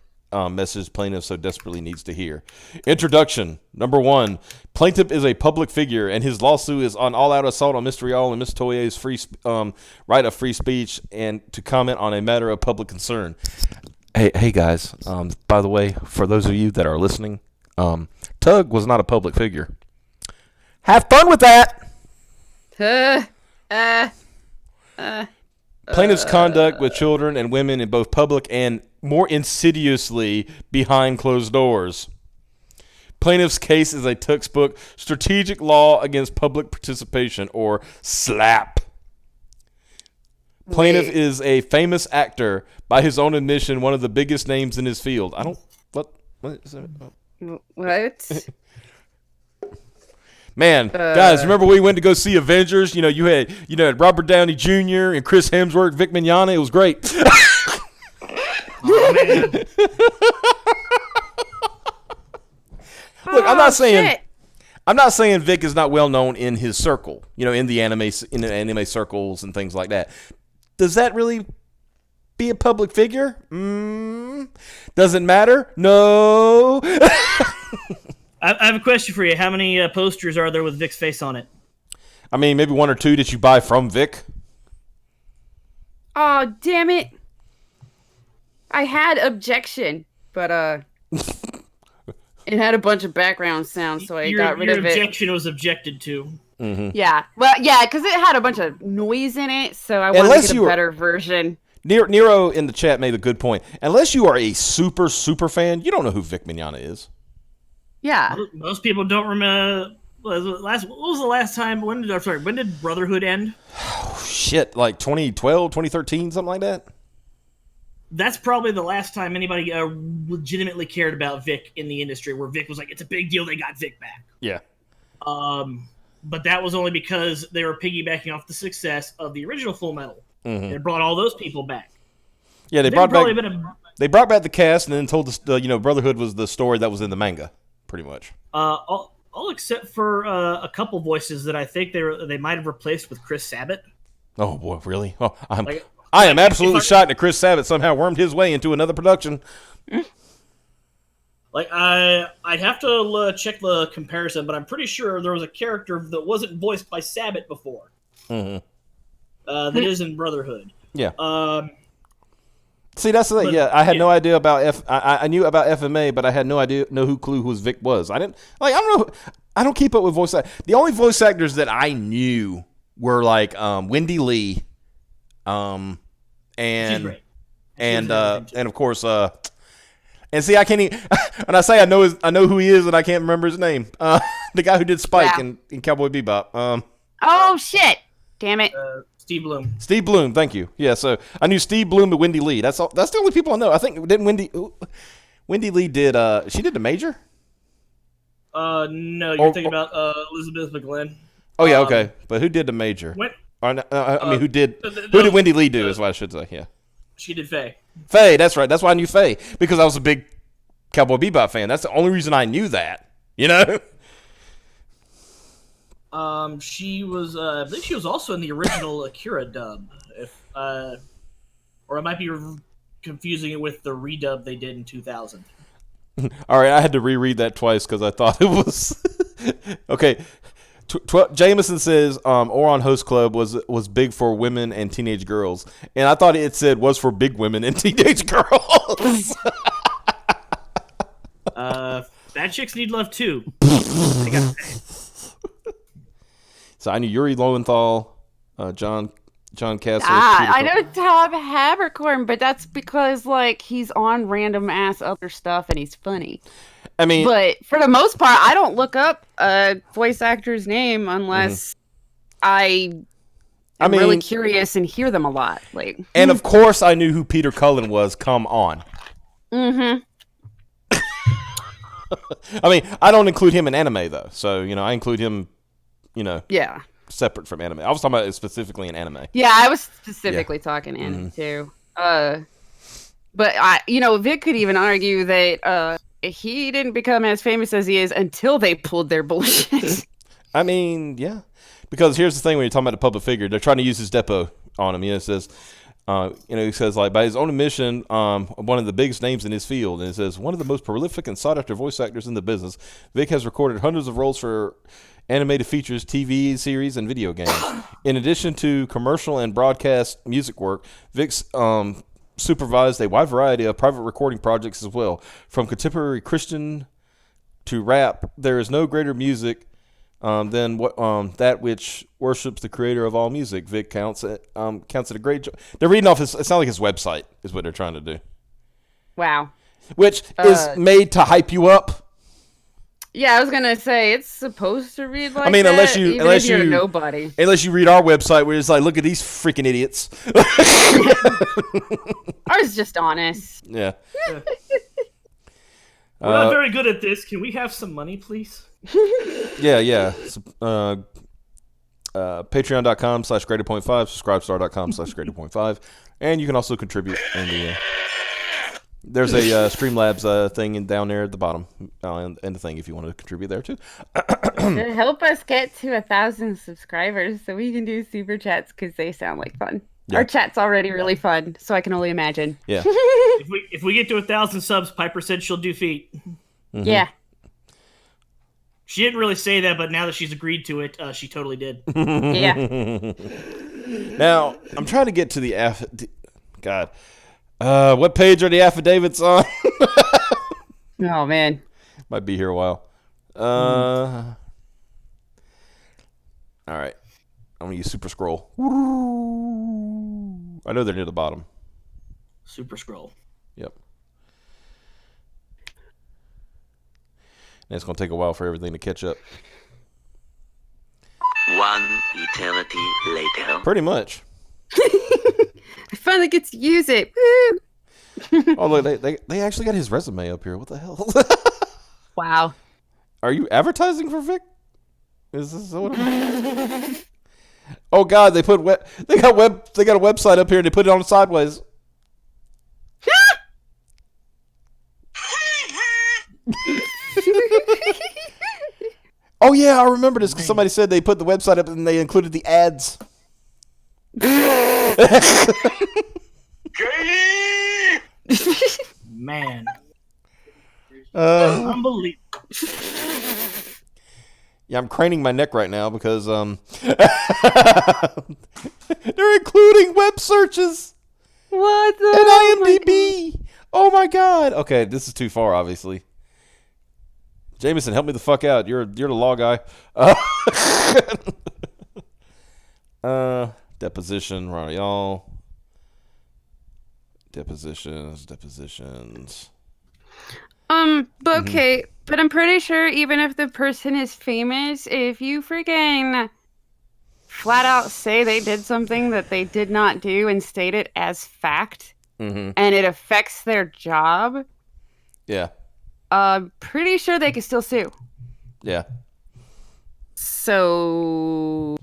[SPEAKER 1] message plaintiff so desperately needs to hear. Introduction. Number 1. Plaintiff is a public figure, and his lawsuit is an all-out assault on Mr. Rial and Ms. Toye's right of free speech and to comment on a matter of public concern. Hey guys. By the way, for those of you that are listening, Tug was not a public figure. Have fun with that. Plaintiff's conduct with children and women in both public and more insidiously behind closed doors. Plaintiff's case is a textbook strategic law against public participation, or SLAP. Plaintiff is a famous actor, by his own admission, one of the biggest names in his field. What is that?
[SPEAKER 2] What?
[SPEAKER 1] Man, guys, remember we went to go see Avengers? You had Robert Downey Jr. and Chris Hemsworth, Vic Mignogna. It was great.
[SPEAKER 3] Oh, man.
[SPEAKER 1] Look, I'm not saying Vic is not well known in his circle. In the anime circles and things like that. Does that really be a public figure? Does it matter? No.
[SPEAKER 3] I have a question for you. How many posters are there with Vic's face on it?
[SPEAKER 1] I mean, maybe 1 or 2 that you buy from Vic.
[SPEAKER 2] Oh, damn it. I had objection, but it had a bunch of background sounds, so I got rid of it.
[SPEAKER 3] Your objection was objected to.
[SPEAKER 1] Mm-hmm.
[SPEAKER 2] Yeah. Well, yeah, because it had a bunch of noise in it, so I wanted to get a better version.
[SPEAKER 1] Nero in the chat made a good point. Unless you are a super, super fan, you don't know who Vic Mignogna is.
[SPEAKER 2] Yeah.
[SPEAKER 3] Most people don't remember. What was the last time? When did Brotherhood end?
[SPEAKER 1] Oh, shit, like 2012, 2013, something like that?
[SPEAKER 3] That's probably the last time anybody legitimately cared about Vic in the industry, where Vic was like, it's a big deal they got Vic back.
[SPEAKER 1] Yeah.
[SPEAKER 3] But that was only because they were piggybacking off the success of the original Full Metal.
[SPEAKER 1] Mm-hmm.
[SPEAKER 3] And it brought all those people back.
[SPEAKER 1] Yeah, they brought back the cast and then told us, Brotherhood was the story that was in the manga, pretty much.
[SPEAKER 3] All except for a couple voices that I think they might have replaced with Chris Sabat.
[SPEAKER 1] Oh boy, really? Oh, I am absolutely shocked that Chris Sabat somehow wormed his way into another production.
[SPEAKER 3] Like I'd have to check the comparison, but I'm pretty sure there was a character that wasn't voiced by Sabat before.
[SPEAKER 1] Mm-hmm.
[SPEAKER 3] That is in Brotherhood.
[SPEAKER 1] Yeah. See, that's the thing. Yeah, I had no idea about I knew about FMA, but I had no clue who Vic was. I don't know. I don't keep up with voice actors. The only voice actors that I knew were like Wendy Lee, and of course and see, I can't even, when I say I know who he is and I can't remember his name. The guy who did Spike in Cowboy Bebop.
[SPEAKER 2] Oh shit! Damn it.
[SPEAKER 3] Steve Bloom.
[SPEAKER 1] Steve Bloom, thank you. Yeah, so I knew Steve Bloom and Wendy Lee. That's all. That's the only people I know. I think didn't Wendy Lee did she did the Major?
[SPEAKER 3] No, you're thinking about Elizabeth McGlynn.
[SPEAKER 1] Oh yeah, okay. But who did the Major? Who did Wendy Lee do? Is what I should say. Yeah,
[SPEAKER 3] she did Faye.
[SPEAKER 1] Faye, that's right. That's why I knew Faye, because I was a big Cowboy Bebop fan. That's the only reason I knew that.
[SPEAKER 3] She was, I believe she was also in the original Akira dub. Or I might be confusing it with the redub they did in 2000.
[SPEAKER 1] All right, I had to reread that twice because I thought it was okay. Jameson says Oron Host Club was big for women and teenage girls, and I thought it said was for big women and teenage girls.
[SPEAKER 3] Bad chicks need love too.
[SPEAKER 1] So I knew Yuri Lowenthal, John Castle.
[SPEAKER 2] I know Tom Habercorn, but that's because he's on random ass other stuff and he's funny. I mean, but for the most part, I don't look up a voice actor's name unless I'm really curious and hear them a lot.
[SPEAKER 1] And of course, I knew who Peter Cullen was. Come on.
[SPEAKER 2] Mm-hmm.
[SPEAKER 1] I mean, I don't include him in anime though, so I include him.
[SPEAKER 2] Yeah.
[SPEAKER 1] Separate from anime. I was talking about it specifically in anime.
[SPEAKER 2] Yeah, I was specifically talking anime too. But Vic could even argue that he didn't become as famous as he is until they pulled their bullshit.
[SPEAKER 1] I mean, yeah. Because here's the thing: when you're talking about a public figure, they're trying to use his depot on him. It says, he says, like, by his own admission, one of the biggest names in his field. And it says, one of the most prolific and sought-after voice actors in the business. Vic has recorded hundreds of roles for animated features, TV series, and video games. In addition to commercial and broadcast music work, Vic's supervised a wide variety of private recording projects as well. From contemporary Christian to rap, there is no greater music than that which worships the creator of all music. Vic counts it a great job. They're reading off it sounds like his website is what they're trying to do.
[SPEAKER 2] Wow.
[SPEAKER 1] Which is made to hype you up.
[SPEAKER 2] Yeah, I was gonna say it's supposed to read like.
[SPEAKER 1] I mean,
[SPEAKER 2] that,
[SPEAKER 1] unless
[SPEAKER 2] you're
[SPEAKER 1] you
[SPEAKER 2] nobody.
[SPEAKER 1] Unless you read our website, where it's like, look at these freaking idiots.
[SPEAKER 2] Ours is just honest.
[SPEAKER 1] Yeah.
[SPEAKER 3] We're not very good at this. Can we have some money, please?
[SPEAKER 1] Yeah. Patreon.com/Grady.5, Subscribestar.com/Grady.5, and you can also contribute in the. There's a Streamlabs thing down there at the bottom, and the thing if you want to contribute there too.
[SPEAKER 2] To help us get to 1,000 subscribers, so we can do super chats because they sound like fun.
[SPEAKER 1] Yeah.
[SPEAKER 2] Our chat's already really fun, so I can only imagine.
[SPEAKER 1] Yeah.
[SPEAKER 3] If we get to 1,000 subs, Piper said she'll do feet.
[SPEAKER 1] Mm-hmm.
[SPEAKER 2] Yeah.
[SPEAKER 3] She didn't really say that, but now that she's agreed to it, she totally did.
[SPEAKER 2] Yeah.
[SPEAKER 1] Now I'm trying to get to the God. What page are the affidavits on?
[SPEAKER 2] Oh man.
[SPEAKER 1] Might be here a while. All right. I'm gonna use Super Scroll. I know they're near the bottom.
[SPEAKER 3] Super Scroll.
[SPEAKER 1] Yep. And it's gonna take a while for everything to catch up.
[SPEAKER 6] 1 eternity later.
[SPEAKER 1] Pretty much.
[SPEAKER 2] I finally get to use it. Woo!
[SPEAKER 1] Oh look, they actually got his resume up here. What the hell?
[SPEAKER 2] Wow.
[SPEAKER 1] Are you advertising for Vic? Is this what? Oh God, they got a website up here and they put it on sideways. Oh yeah, I remember this because somebody said they put the website up and they included the ads.
[SPEAKER 3] Man.
[SPEAKER 1] Unbelievable. Yeah, I'm craning my neck right now because they're including web searches.
[SPEAKER 2] What the?
[SPEAKER 1] And IMDb. Oh my God. Okay, this is too far, obviously. Jameson, help me the fuck out. You're the law guy. Deposition, right, y'all. Depositions.
[SPEAKER 2] But okay, but I'm pretty sure even if the person is famous, if you freaking flat out say they did something that they did not do and state it as fact, and it affects their job,
[SPEAKER 1] yeah,
[SPEAKER 2] I'm pretty sure they can still sue.
[SPEAKER 1] Yeah.
[SPEAKER 2] So,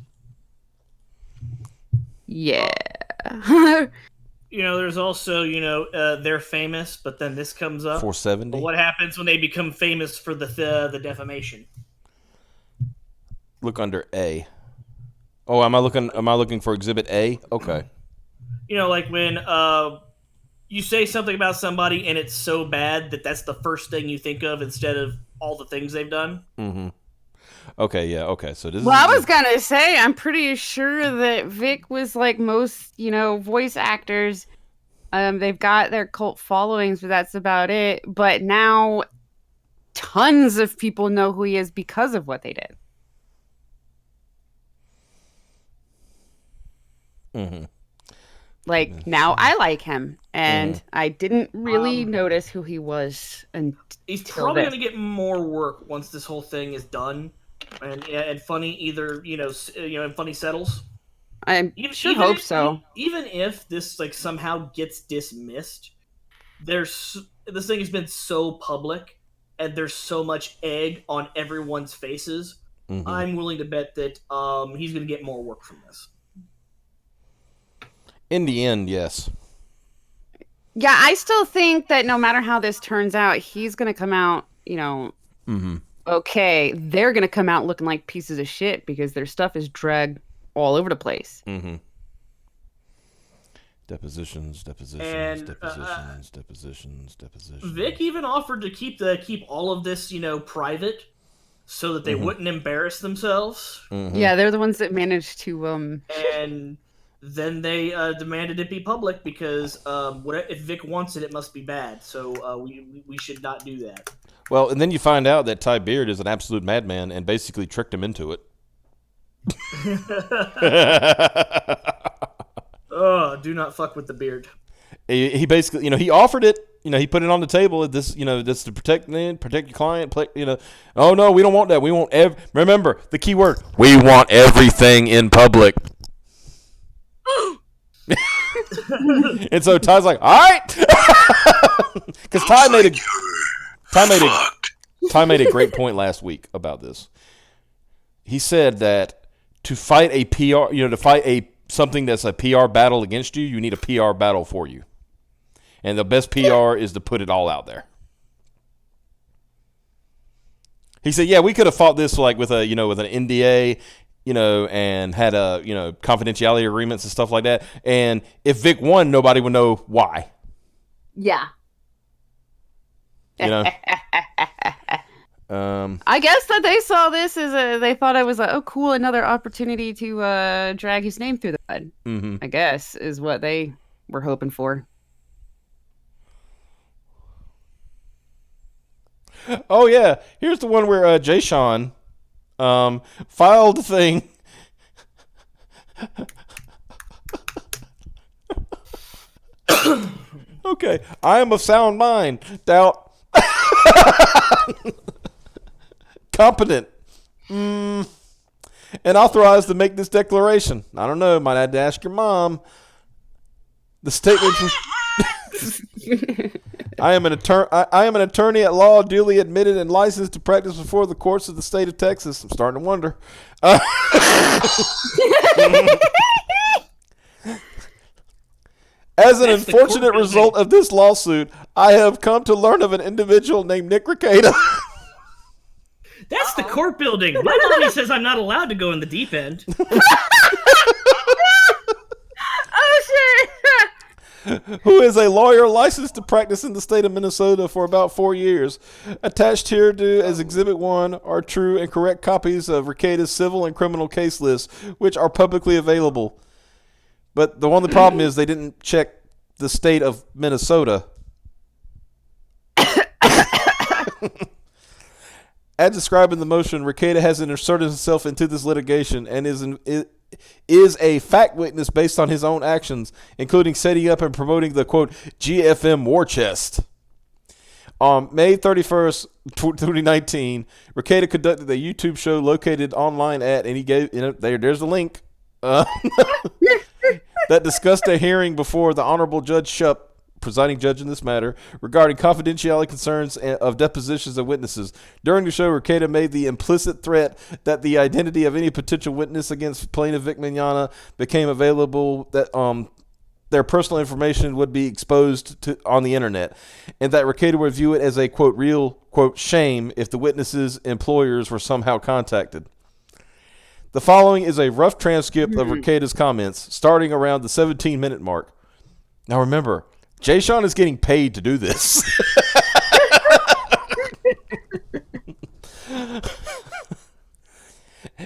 [SPEAKER 2] yeah.
[SPEAKER 3] There's also, they're famous, but then this comes up.
[SPEAKER 1] 470.
[SPEAKER 3] But what happens when they become famous for the defamation?
[SPEAKER 1] Look under A. Oh, am I looking for Exhibit A? Okay.
[SPEAKER 3] Like when you say something about somebody and it's so bad that that's the first thing you think of instead of all the things they've done.
[SPEAKER 1] Mm-hmm. Okay, yeah, okay. So this
[SPEAKER 2] Well, I was gonna say, I'm pretty sure that Vic was like most, voice actors. They've got their cult followings, but that's about it. But now tons of people know who he is because of what they did.
[SPEAKER 1] Mm-hmm.
[SPEAKER 2] Like, now I like him, and I didn't really notice who he was until
[SPEAKER 3] he's probably going to get more work once this whole thing is done. And funny and funny settles.
[SPEAKER 2] I sure hope so.
[SPEAKER 3] Even if this somehow gets dismissed, this thing has been so public, and there's so much egg on everyone's faces. Mm-hmm. I'm willing to bet that he's going to get more work from this.
[SPEAKER 1] In the end, yes.
[SPEAKER 2] Yeah, I still think that no matter how this turns out, he's going to come out, okay. They're going to come out looking like pieces of shit because their stuff is dragged all over the place.
[SPEAKER 1] Mm-hmm. Depositions.
[SPEAKER 3] Vic even offered to keep all of this, private, so that they wouldn't embarrass themselves.
[SPEAKER 1] Mm-hmm.
[SPEAKER 2] Yeah, they're the ones that managed to.
[SPEAKER 3] And then they demanded it be public because if Vic wants it, it must be bad. So we should not do that.
[SPEAKER 1] Well, and then you find out that Ty Beard is an absolute madman and basically tricked him into it.
[SPEAKER 3] Oh, do not fuck with the beard.
[SPEAKER 1] He basically, he offered it. He put it on the table. This, this to protect your client. Oh no, we don't want that. We want remember the key word. We want everything in public. And so Ty's like, all right, because Ty made a great point last week about this. He said that to fight a PR, to fight something that's a PR battle against you, you need a PR battle for you. And the best PR is to put it all out there. He said, yeah, we could have fought this like with an NDA, and had confidentiality agreements and stuff like that. And if Vic won, nobody would know why.
[SPEAKER 2] Yeah.
[SPEAKER 1] I
[SPEAKER 2] guess that they saw this as they thought it was cool, another opportunity to drag his name through the mud.
[SPEAKER 1] Mm-hmm.
[SPEAKER 2] I guess is what they were hoping for.
[SPEAKER 1] Oh yeah, here's the one where Jay Sean filed the thing. Okay, I am of sound mind. Doubt. Competent. And authorized to make this declaration. I don't know. Might have to ask your mom. The statement. I am an attorney at law, duly admitted and licensed to practice before the courts of the state of Texas. I'm starting to wonder. As an unfortunate result of this lawsuit, I have come to learn of an individual named Nick Recato.
[SPEAKER 3] That's the court building. My mommy says I'm not allowed to go in the deep end.
[SPEAKER 2] Oh, shit.
[SPEAKER 1] Who is a lawyer licensed to practice in the state of Minnesota for about 4 years. Attached here to as Exhibit 1 are true and correct copies of Recado's civil and criminal case lists, which are publicly available. But the problem is they didn't check the state of Minnesota. As described in the motion, Recato has inserted himself into this litigation and is a fact witness based on his own actions, including setting up and promoting the, quote, GFM War Chest. On May 31st, 2019, Recato conducted a YouTube show located online at, and he gave, there's the link, that discussed a hearing before the Honorable Judge Shupp, presiding judge in this matter, regarding confidentiality concerns of depositions of witnesses. During the show, Recato made the implicit threat that the identity of any potential witness against plaintiff Vic Mignogna became available, that their personal information would be exposed on the internet, and that Recato would view it as a, quote, real, quote, shame if the witnesses' employers were somehow contacted. The following is a rough transcript of Recato's comments, starting around the 17-minute mark. Now remember, Jay Sean is getting paid to do this.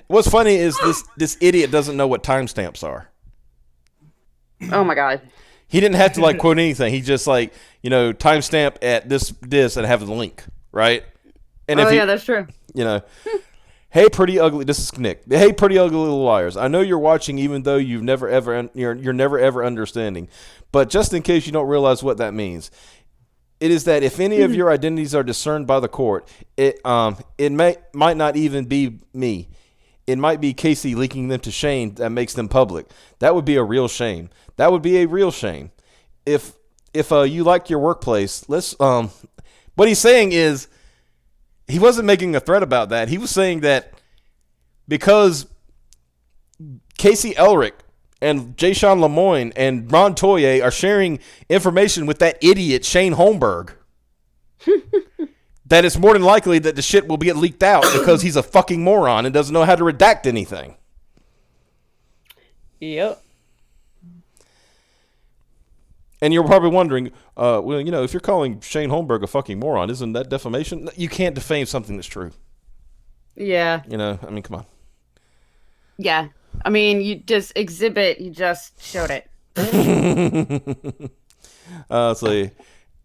[SPEAKER 1] What's funny is this idiot doesn't know what timestamps are.
[SPEAKER 2] Oh my god.
[SPEAKER 1] He didn't have to quote anything. He just timestamp at this and have the link, right? And
[SPEAKER 2] yeah, that's true.
[SPEAKER 1] Hey, pretty ugly. This is Nick. Hey, pretty ugly little liars. I know you're watching, even though you're never ever understanding. But just in case you don't realize what that means, it is that if any of your identities are discerned by the court, it might not even be me. It might be Casey leaking them to Shane that makes them public. That would be a real shame. That would be a real shame. If you like your workplace, what he's saying is, he wasn't making a threat about that. He was saying that because Casey Elric and Jay Sean Lemoyne and Montoya are sharing information with that idiot Shane Holmberg. That it's more than likely that the shit will get leaked out because he's a fucking moron and doesn't know how to redact anything.
[SPEAKER 2] Yep.
[SPEAKER 1] And you're probably wondering, well, you know, if you're calling Shane Holmberg a fucking moron, isn't that defamation? You can't defame something that's true.
[SPEAKER 2] Yeah.
[SPEAKER 1] You know, I mean, come on.
[SPEAKER 2] Yeah. I mean, you just showed it.
[SPEAKER 1] So,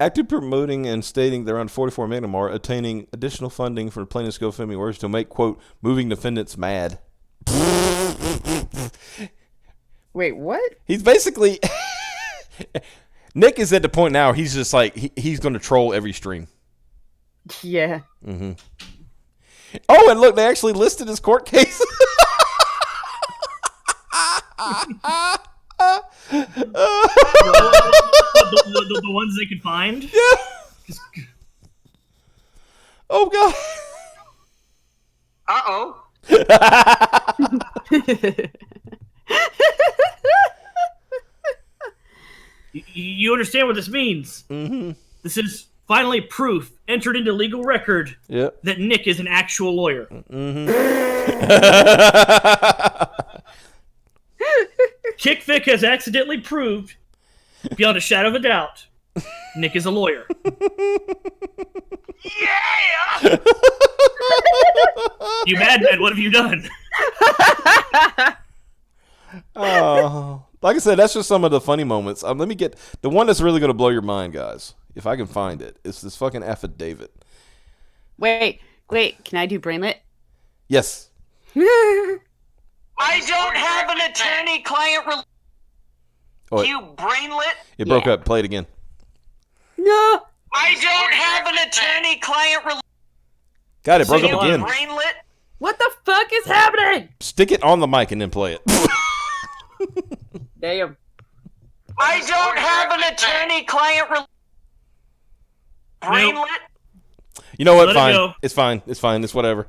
[SPEAKER 1] active promoting and stating that around 44 million are attaining additional funding for plaintiff's GoFundMe orders to make, quote, moving defendants mad.
[SPEAKER 2] Wait, what?
[SPEAKER 1] He's basically... Nick is at the point now where he's just like, he's going to troll every stream.
[SPEAKER 2] Yeah.
[SPEAKER 1] Mm-hmm. Oh, and look, they actually listed his court case.
[SPEAKER 3] The ones they could find?
[SPEAKER 1] Yeah. Oh, God.
[SPEAKER 4] Uh-oh.
[SPEAKER 3] You understand what this means?
[SPEAKER 1] Mm-hmm.
[SPEAKER 3] This is finally proof entered into legal record that Nick is an actual lawyer.
[SPEAKER 1] Mm-hmm.
[SPEAKER 3] Kick Vic has accidentally proved, beyond a shadow of a doubt, Nick is a lawyer.
[SPEAKER 4] Yeah!
[SPEAKER 3] You madman, what have you done?
[SPEAKER 1] Oh, like I said, that's just some of the funny moments. Let me get the one that's really going to blow your mind, guys. If I can find it, it's this fucking affidavit.
[SPEAKER 2] Wait, can I do brainlet?
[SPEAKER 1] Yes.
[SPEAKER 4] I don't have an attorney-client you brainlet?
[SPEAKER 1] It broke up. Play it again.
[SPEAKER 2] No.
[SPEAKER 4] I don't have an attorney-client
[SPEAKER 1] Got it. Broke up again.
[SPEAKER 4] brainlet?
[SPEAKER 2] What the fuck is happening?
[SPEAKER 1] Stick it on the mic and then play it.
[SPEAKER 2] Damn.
[SPEAKER 4] I don't have an attorney-client brainlet?
[SPEAKER 1] You know what?
[SPEAKER 3] Let it
[SPEAKER 1] Fine.
[SPEAKER 3] go.
[SPEAKER 1] It's fine. It's fine. It's whatever.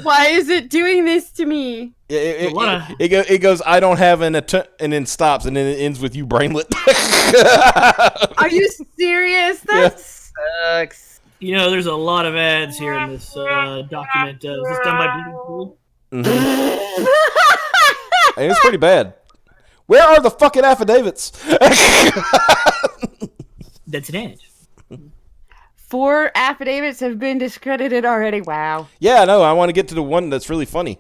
[SPEAKER 2] Why is it doing this to me?
[SPEAKER 1] It goes, I don't have an and then stops, and then it ends with you brainlet.
[SPEAKER 2] Are you serious? That sucks.
[SPEAKER 3] You know, there's a lot of ads here in this document. Is this done by Bleeding Pool?
[SPEAKER 1] Mm-hmm. Hey, it's pretty bad. Where are the fucking affidavits?
[SPEAKER 3] That's an ad.
[SPEAKER 2] 4 affidavits have been discredited already. Wow.
[SPEAKER 1] Yeah, no, I want to get to the one that's really funny.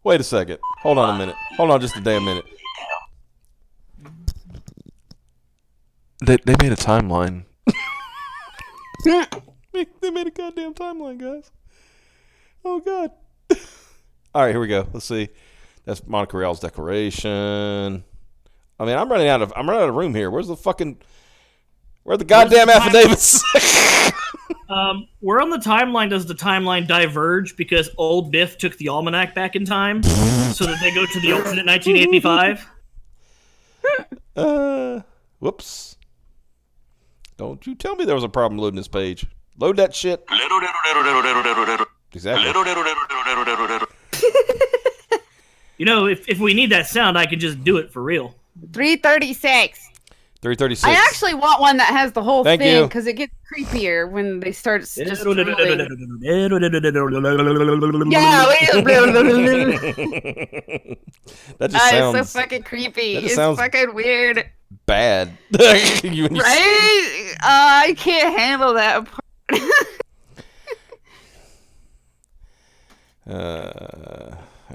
[SPEAKER 1] Wait a second. Hold on a minute. Hold on just a damn minute. They made a timeline. They made a goddamn timeline, guys. Oh, God. All right, here we go. Let's see. That's Monica Real's declaration. I mean, I'm running out of room here. Where are the goddamn affidavits?
[SPEAKER 3] Where on the timeline does the timeline diverge because old Biff took the almanac back in time so that they go to the alternate 1985?
[SPEAKER 1] Whoops. Don't you tell me there was a problem loading this page. Load that shit. Exactly.
[SPEAKER 3] You know, if we need that sound, I can just do it for real.
[SPEAKER 2] 336.
[SPEAKER 1] 336.
[SPEAKER 2] I actually want one that has the whole
[SPEAKER 1] Thank
[SPEAKER 2] thing
[SPEAKER 1] you.
[SPEAKER 2] because it gets creepier when they start just
[SPEAKER 3] Yeah,
[SPEAKER 1] That just sounds
[SPEAKER 2] it's so fucking creepy.
[SPEAKER 1] just
[SPEAKER 2] It's
[SPEAKER 1] sounds-
[SPEAKER 2] fucking weird.
[SPEAKER 1] bad.
[SPEAKER 2] Right? I can't handle that part.
[SPEAKER 1] All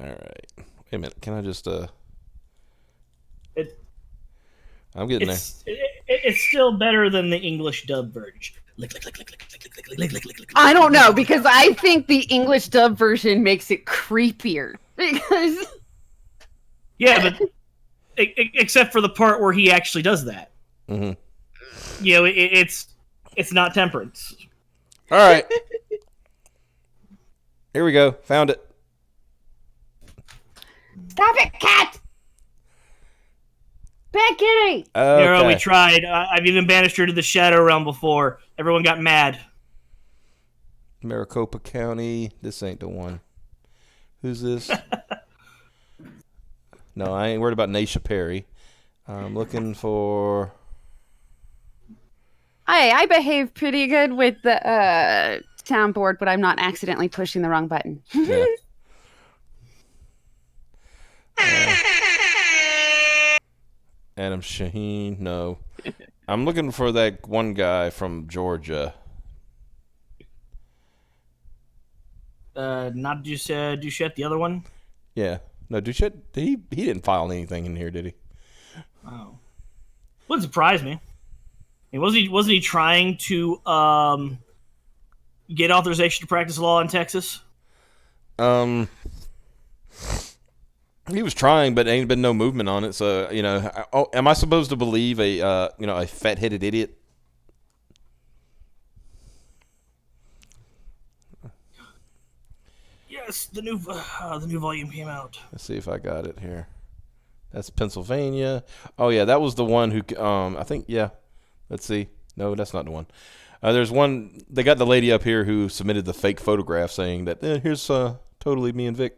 [SPEAKER 1] right. Wait a minute. Can I just I'm getting there.
[SPEAKER 3] It's still better than the English dub version.
[SPEAKER 2] I don't know because I think the English dub version makes it creepier. Because
[SPEAKER 3] Yeah, but except for the part where he actually does that.
[SPEAKER 1] Mm-hmm.
[SPEAKER 3] You know, it's not temperance.
[SPEAKER 1] All right. Here we go. Found it.
[SPEAKER 2] stop it, cat! Bad kitty!
[SPEAKER 1] Okay.
[SPEAKER 3] Nero, we tried. I've even banished her to the Shadow Realm before. Everyone got mad.
[SPEAKER 1] Maricopa County. This ain't the one. Who's this? No, I ain't worried about Naisha Perry. I'm looking for...
[SPEAKER 2] I behave pretty good with the soundboard, but I'm not accidentally pushing the wrong button.
[SPEAKER 1] Yeah. Adam Shaheen, no. I'm looking for that one guy from Georgia.
[SPEAKER 3] Not Duchette, the other one?
[SPEAKER 1] Yeah. No, Duchette, he didn't file anything in here, did he?
[SPEAKER 3] Oh. Wouldn't surprise me. I mean, wasn't he trying to get authorization to practice law in Texas?
[SPEAKER 1] He was trying, but ain't been no movement on it. So, am I supposed to believe a fat-headed idiot?
[SPEAKER 3] Yes, the new volume came out.
[SPEAKER 1] Let's see if I got it here. That's Pennsylvania. Oh yeah, that was the one who. I think yeah. Let's see. No, that's not the one. There's one. They got the lady up here who submitted the fake photograph saying that here's totally me and Vic.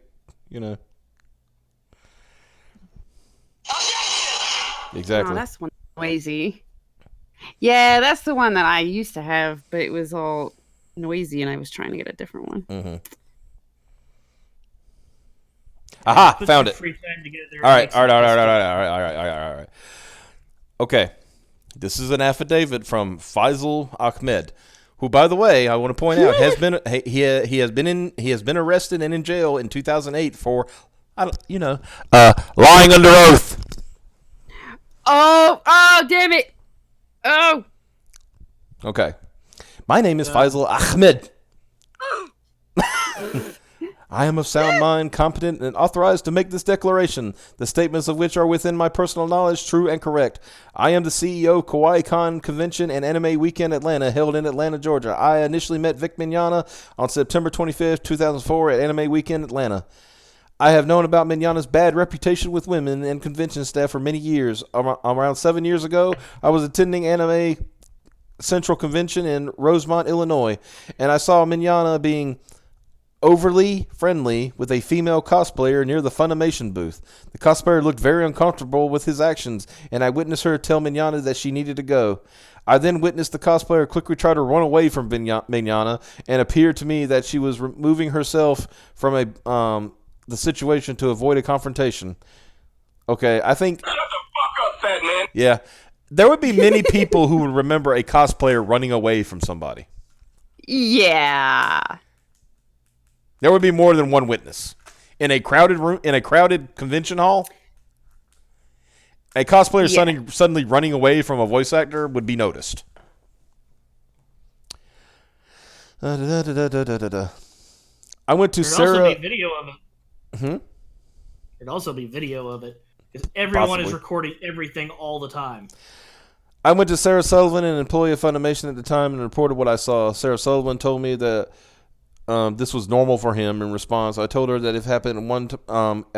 [SPEAKER 1] Exactly.
[SPEAKER 2] Oh, that's one noisy. Yeah, that's the one that I used to have, but it was all noisy, and I was trying to get a different one.
[SPEAKER 1] Mm-hmm. Aha!
[SPEAKER 3] Put
[SPEAKER 1] Found
[SPEAKER 3] some
[SPEAKER 1] it.
[SPEAKER 3] free time together and
[SPEAKER 1] All right.
[SPEAKER 3] make some
[SPEAKER 1] All right. Okay. This is an affidavit from Faisal Ahmed, who, by the way, I want to point out has been he has been arrested and in jail in 2008 for lying under oath.
[SPEAKER 2] Oh, damn it! Oh.
[SPEAKER 1] Okay. My name is Faisal Ahmed. I am of sound mind, competent, and authorized to make this declaration, the statements of which are within my personal knowledge, true and correct. I am the CEO of Kawaii Con Convention and Anime Weekend Atlanta, held in Atlanta, Georgia. I initially met Vic Mignogna on September 25th, 2004 at Anime Weekend Atlanta. I have known about Mignogna's bad reputation with women and convention staff for many years. Around 7 years ago, I was attending Anime Central Convention in Rosemont, Illinois, and I saw Mignogna being overly friendly with a female cosplayer near the Funimation booth. The cosplayer looked very uncomfortable with his actions, and I witnessed her tell Mignogna that she needed to go. I then witnessed the cosplayer quickly try to run away from Mignogna, and appeared to me that she was removing herself from the situation to avoid a confrontation. Okay, I think... Shut the fuck up, fat man! Yeah. There would be many people who would remember a cosplayer running away from somebody.
[SPEAKER 2] Yeah.
[SPEAKER 1] There would be more than one witness. In a crowded room, in a crowded convention hall, a cosplayer suddenly running away from a voice actor would be noticed. I went to Sarah...
[SPEAKER 3] There'd also be video of it. There'd also be video of it. Because everyone is recording everything all the time.
[SPEAKER 1] I went to Sarah Sullivan, an employee of Funimation at the time, and reported what I saw. Sarah Sullivan told me that this was normal for him. In response, I told her that if it happened at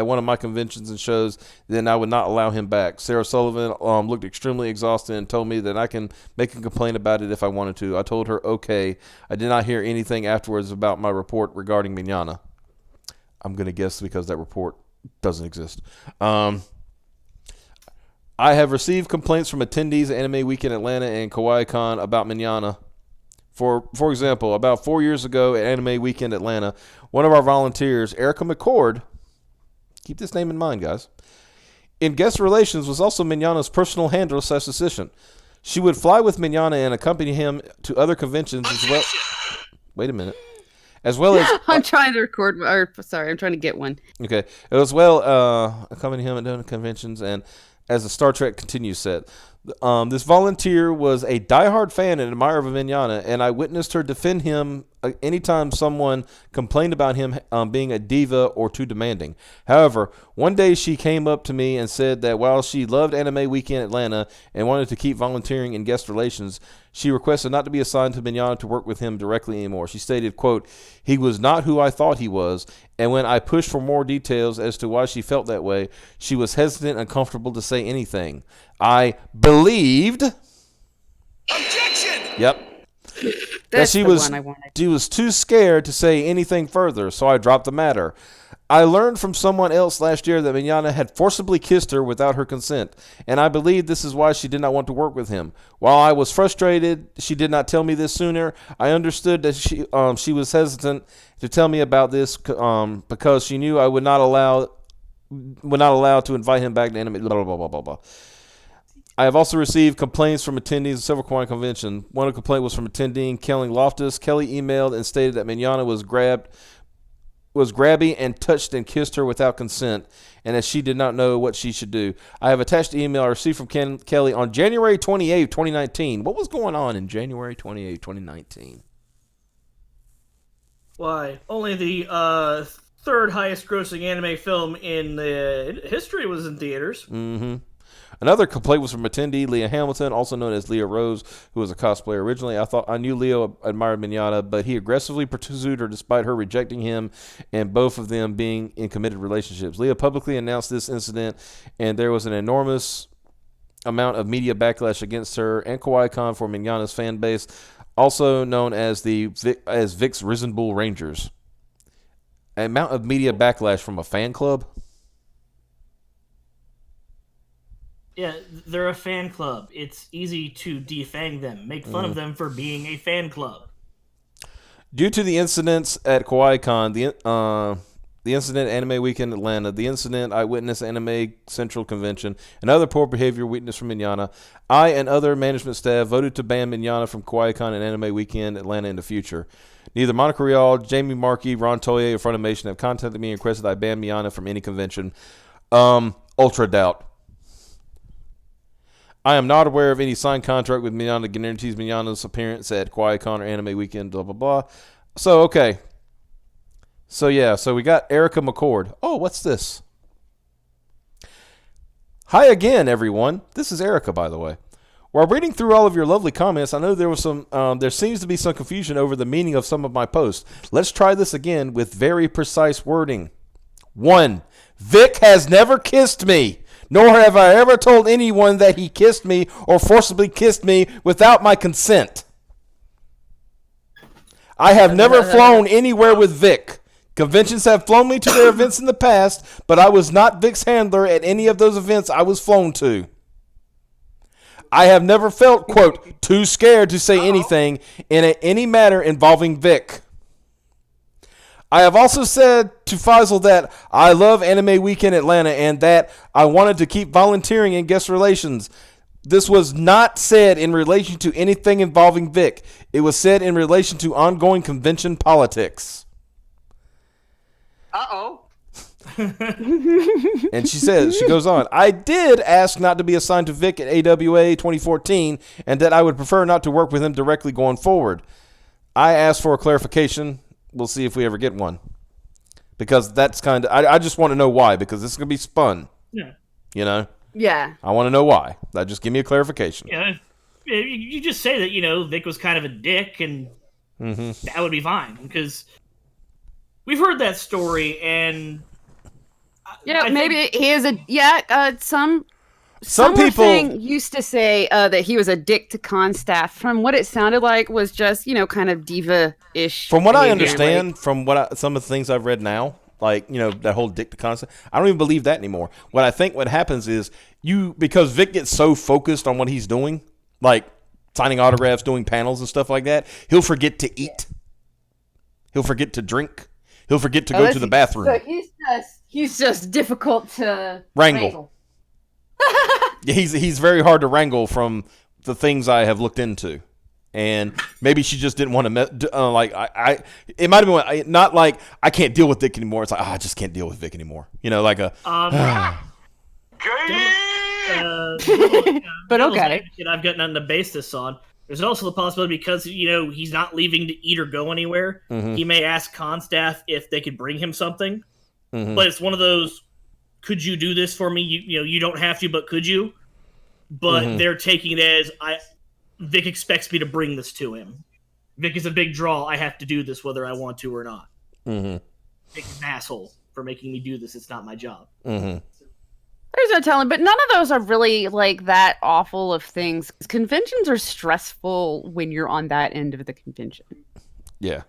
[SPEAKER 1] one of my conventions and shows, then I would not allow him back. Sarah Sullivan looked extremely exhausted and told me that I can make a complaint about it if I wanted to. I told her, okay. I did not hear anything afterwards about my report regarding Mignogna. I'm going to guess because that report doesn't exist. I have received complaints from attendees at Anime Weekend Atlanta and Kawaii Con about Mignogna. For example, about 4 years ago at Anime Weekend Atlanta, one of our volunteers, Erica McCord, keep this name in mind, guys, in guest relations was also Mignogna's personal handler/assistant. She would fly with Mignogna and accompany him to other conventions as well. Wait a minute. As well as...
[SPEAKER 2] I'm trying to record... I'm trying to get one.
[SPEAKER 1] Okay. As well, accompany him at other conventions, and as the Star Trek Continues set. This volunteer was a diehard fan and admirer of Mignogna, and I witnessed her defend him anytime someone complained about him being a diva or too demanding. However, one day she came up to me and said that while she loved Anime Weekend Atlanta and wanted to keep volunteering in guest relations, she requested not to be assigned to Mignogna to work with him directly anymore. She stated, quote, "He was not who I thought he was, and when I pushed for more details as to why she felt that way, she was hesitant and uncomfortable to say anything. I believed..." Objection! Yep. that she was too scared to say anything further, so I dropped the matter. I learned from someone else last year that Mignogna had forcibly kissed her without her consent, and I believe this is why she did not want to work with him. While I was frustrated she did not tell me this sooner, I understood that she was hesitant to tell me about this because she knew I would not allow to invite him back to anime. Blah, blah, blah, blah, blah. I have also received complaints from attendees of several Kawaii convention. One complaint was from attending Kelly Loftus. Kelly emailed and stated that Mignogna was grabby and touched and kissed her without consent, and that she did not know what she should do. I have attached the email I received from Kelly on January 28, 2019. What was going on in January 28, 2019?
[SPEAKER 3] Why? Only the third highest grossing anime film in the history was in theaters.
[SPEAKER 1] Mm-hmm. Another complaint was from attendee Leah Hamilton, also known as Leah Rose, who was a cosplayer originally. I knew Leo admired Mignogna, but he aggressively pursued her despite her rejecting him and both of them being in committed relationships. Leah publicly announced this incident, and there was an enormous amount of media backlash against her and KawaiiCon for Mignogna's fan base, also known as Vic's Risen Bull Rangers. An amount of media backlash from a fan club?
[SPEAKER 3] Yeah, they're a fan club. It's easy to defang them, make fun of them for being a fan club.
[SPEAKER 1] Due to the incidents at KawaiiCon, the incident Anime Weekend Atlanta, the incident Eyewitness Anime Central Convention, and other poor behavior witnessed from Mignogna, I and other management staff voted to ban Mignogna from KawaiiCon and Anime Weekend Atlanta in the future. Neither Monica Rial, Jamie Markey, Ron Toye, or Funimation have contacted me and requested I ban Mignogna from any convention. Ultra doubt. I am not aware of any signed contract with Mignogna that guarantees Mignogna's appearance at KawaiiCon or Anime Weekend, blah, blah, blah. So, okay. So, yeah. So, we got Erica McCord. Oh, what's this? Hi again, everyone. This is Erica, by the way. While reading through all of your lovely comments, I know there seems to be some confusion over the meaning of some of my posts. Let's try this again with very precise wording. 1. Vic has never kissed me. Nor have I ever told anyone that he kissed me or forcibly kissed me without my consent. I have never flown anywhere with Vic. Conventions have flown me to their events in the past, but I was not Vic's handler at any of those events I was flown to. I have never felt, quote, too scared to say anything in any matter involving Vic. I have also said to Faisal that I love Anime Weekend Atlanta and that I wanted to keep volunteering in guest relations. This was not said in relation to anything involving Vic. It was said in relation to ongoing convention politics.
[SPEAKER 4] Uh-oh.
[SPEAKER 1] And she goes on, I did ask not to be assigned to Vic at AWA 2014 and that I would prefer not to work with him directly going forward. I asked for a clarification. We'll see if we ever get one. Because that's kind of... I just want to know why, because this is going to be spun.
[SPEAKER 3] Yeah.
[SPEAKER 1] You know?
[SPEAKER 2] Yeah.
[SPEAKER 1] I want to know why. Just give me a clarification.
[SPEAKER 3] Yeah. You just say that, Vic was kind of a dick, and that would be fine. Because we've heard that story, and...
[SPEAKER 2] Yeah, maybe he is a... Yeah, some
[SPEAKER 1] people
[SPEAKER 2] used to say that he was a dick to con staff. From what it sounded like was just, kind of diva-ish.
[SPEAKER 1] From what I understand, from some of the things I've read now, like, that whole dick to con staff, I don't even believe that anymore. What I think what happens is because Vic gets so focused on what he's doing, like signing autographs, doing panels and stuff like that, he'll forget to eat. He'll forget to drink. He'll forget to go to the bathroom.
[SPEAKER 2] So he's just difficult to
[SPEAKER 1] wrangle. He's very hard to wrangle from the things I have looked into, and maybe she just didn't want to it might have been not like I can't deal with Vic anymore. It's like I just can't deal with Vic anymore. Like a
[SPEAKER 2] but okay.
[SPEAKER 3] I've got nothing to base this on. There's also the possibility because he's not leaving to eat or go anywhere. He may ask con staff if they could bring him something, but it's one of those. Could you do this for me? You don't have to, but could you? But they're taking it as Vic expects me to bring this to him. Vic is a big draw. I have to do this whether I want to or not. Vic is an asshole for making me do this. It's not my job.
[SPEAKER 2] There's no telling, but none of those are really like that awful of things. Conventions are stressful when you're on that end of the convention.
[SPEAKER 1] Yeah.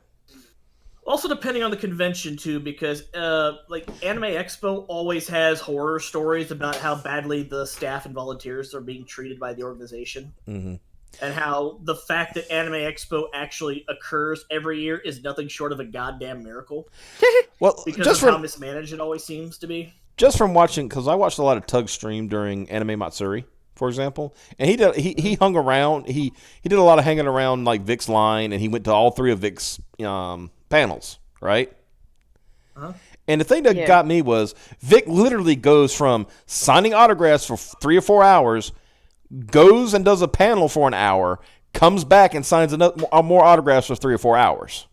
[SPEAKER 3] Also, depending on the convention too, because like Anime Expo always has horror stories about how badly the staff and volunteers are being treated by the organization, and how the fact that Anime Expo actually occurs every year is nothing short of a goddamn miracle.
[SPEAKER 1] Well,
[SPEAKER 3] Because
[SPEAKER 1] just
[SPEAKER 3] of how
[SPEAKER 1] from
[SPEAKER 3] mismanaged it always seems to be.
[SPEAKER 1] just from watching, because I watched a lot of Tug stream during Anime Matsuri, for example, and he hung around. He did a lot of hanging around like Vic's line, and he went to all 3 of Vic's panels, right? And the thing that got me was Vic literally goes from signing autographs for 3 or 4 hours, goes and does a panel for an hour, comes back and signs more autographs for 3 or 4 hours.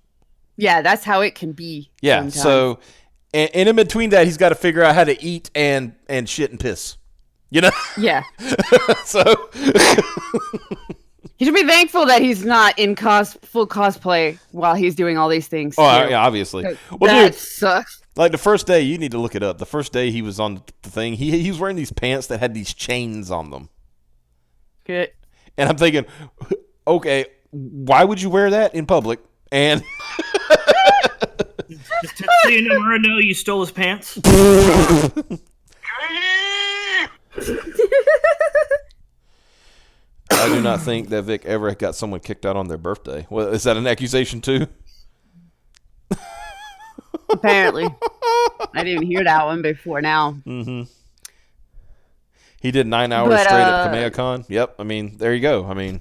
[SPEAKER 2] Yeah, that's how it can be.
[SPEAKER 1] Yeah,
[SPEAKER 2] sometimes.
[SPEAKER 1] so and in between that, he's got to figure out how to eat and shit and piss. You know?
[SPEAKER 2] Yeah.
[SPEAKER 1] So
[SPEAKER 2] He should be thankful that he's not in full cosplay while he's doing all these things.
[SPEAKER 1] Oh,
[SPEAKER 2] too.
[SPEAKER 1] yeah, obviously.
[SPEAKER 2] Well, that sucks.
[SPEAKER 1] Like the first day, you need to look it up. The first day he was on the thing, he was wearing these pants that had these chains on them.
[SPEAKER 2] Good.
[SPEAKER 1] And I'm thinking, okay, why would you wear that in public? And
[SPEAKER 3] Just so you know, Murano, you stole his pants.
[SPEAKER 1] I do not think that Vic ever got someone kicked out on their birthday. Well, is that an accusation too?
[SPEAKER 2] Apparently. I didn't even hear that one before now.
[SPEAKER 1] Mm-hmm. He did 9 hours straight at Kamehacon. Yep. I mean, there you go. I mean.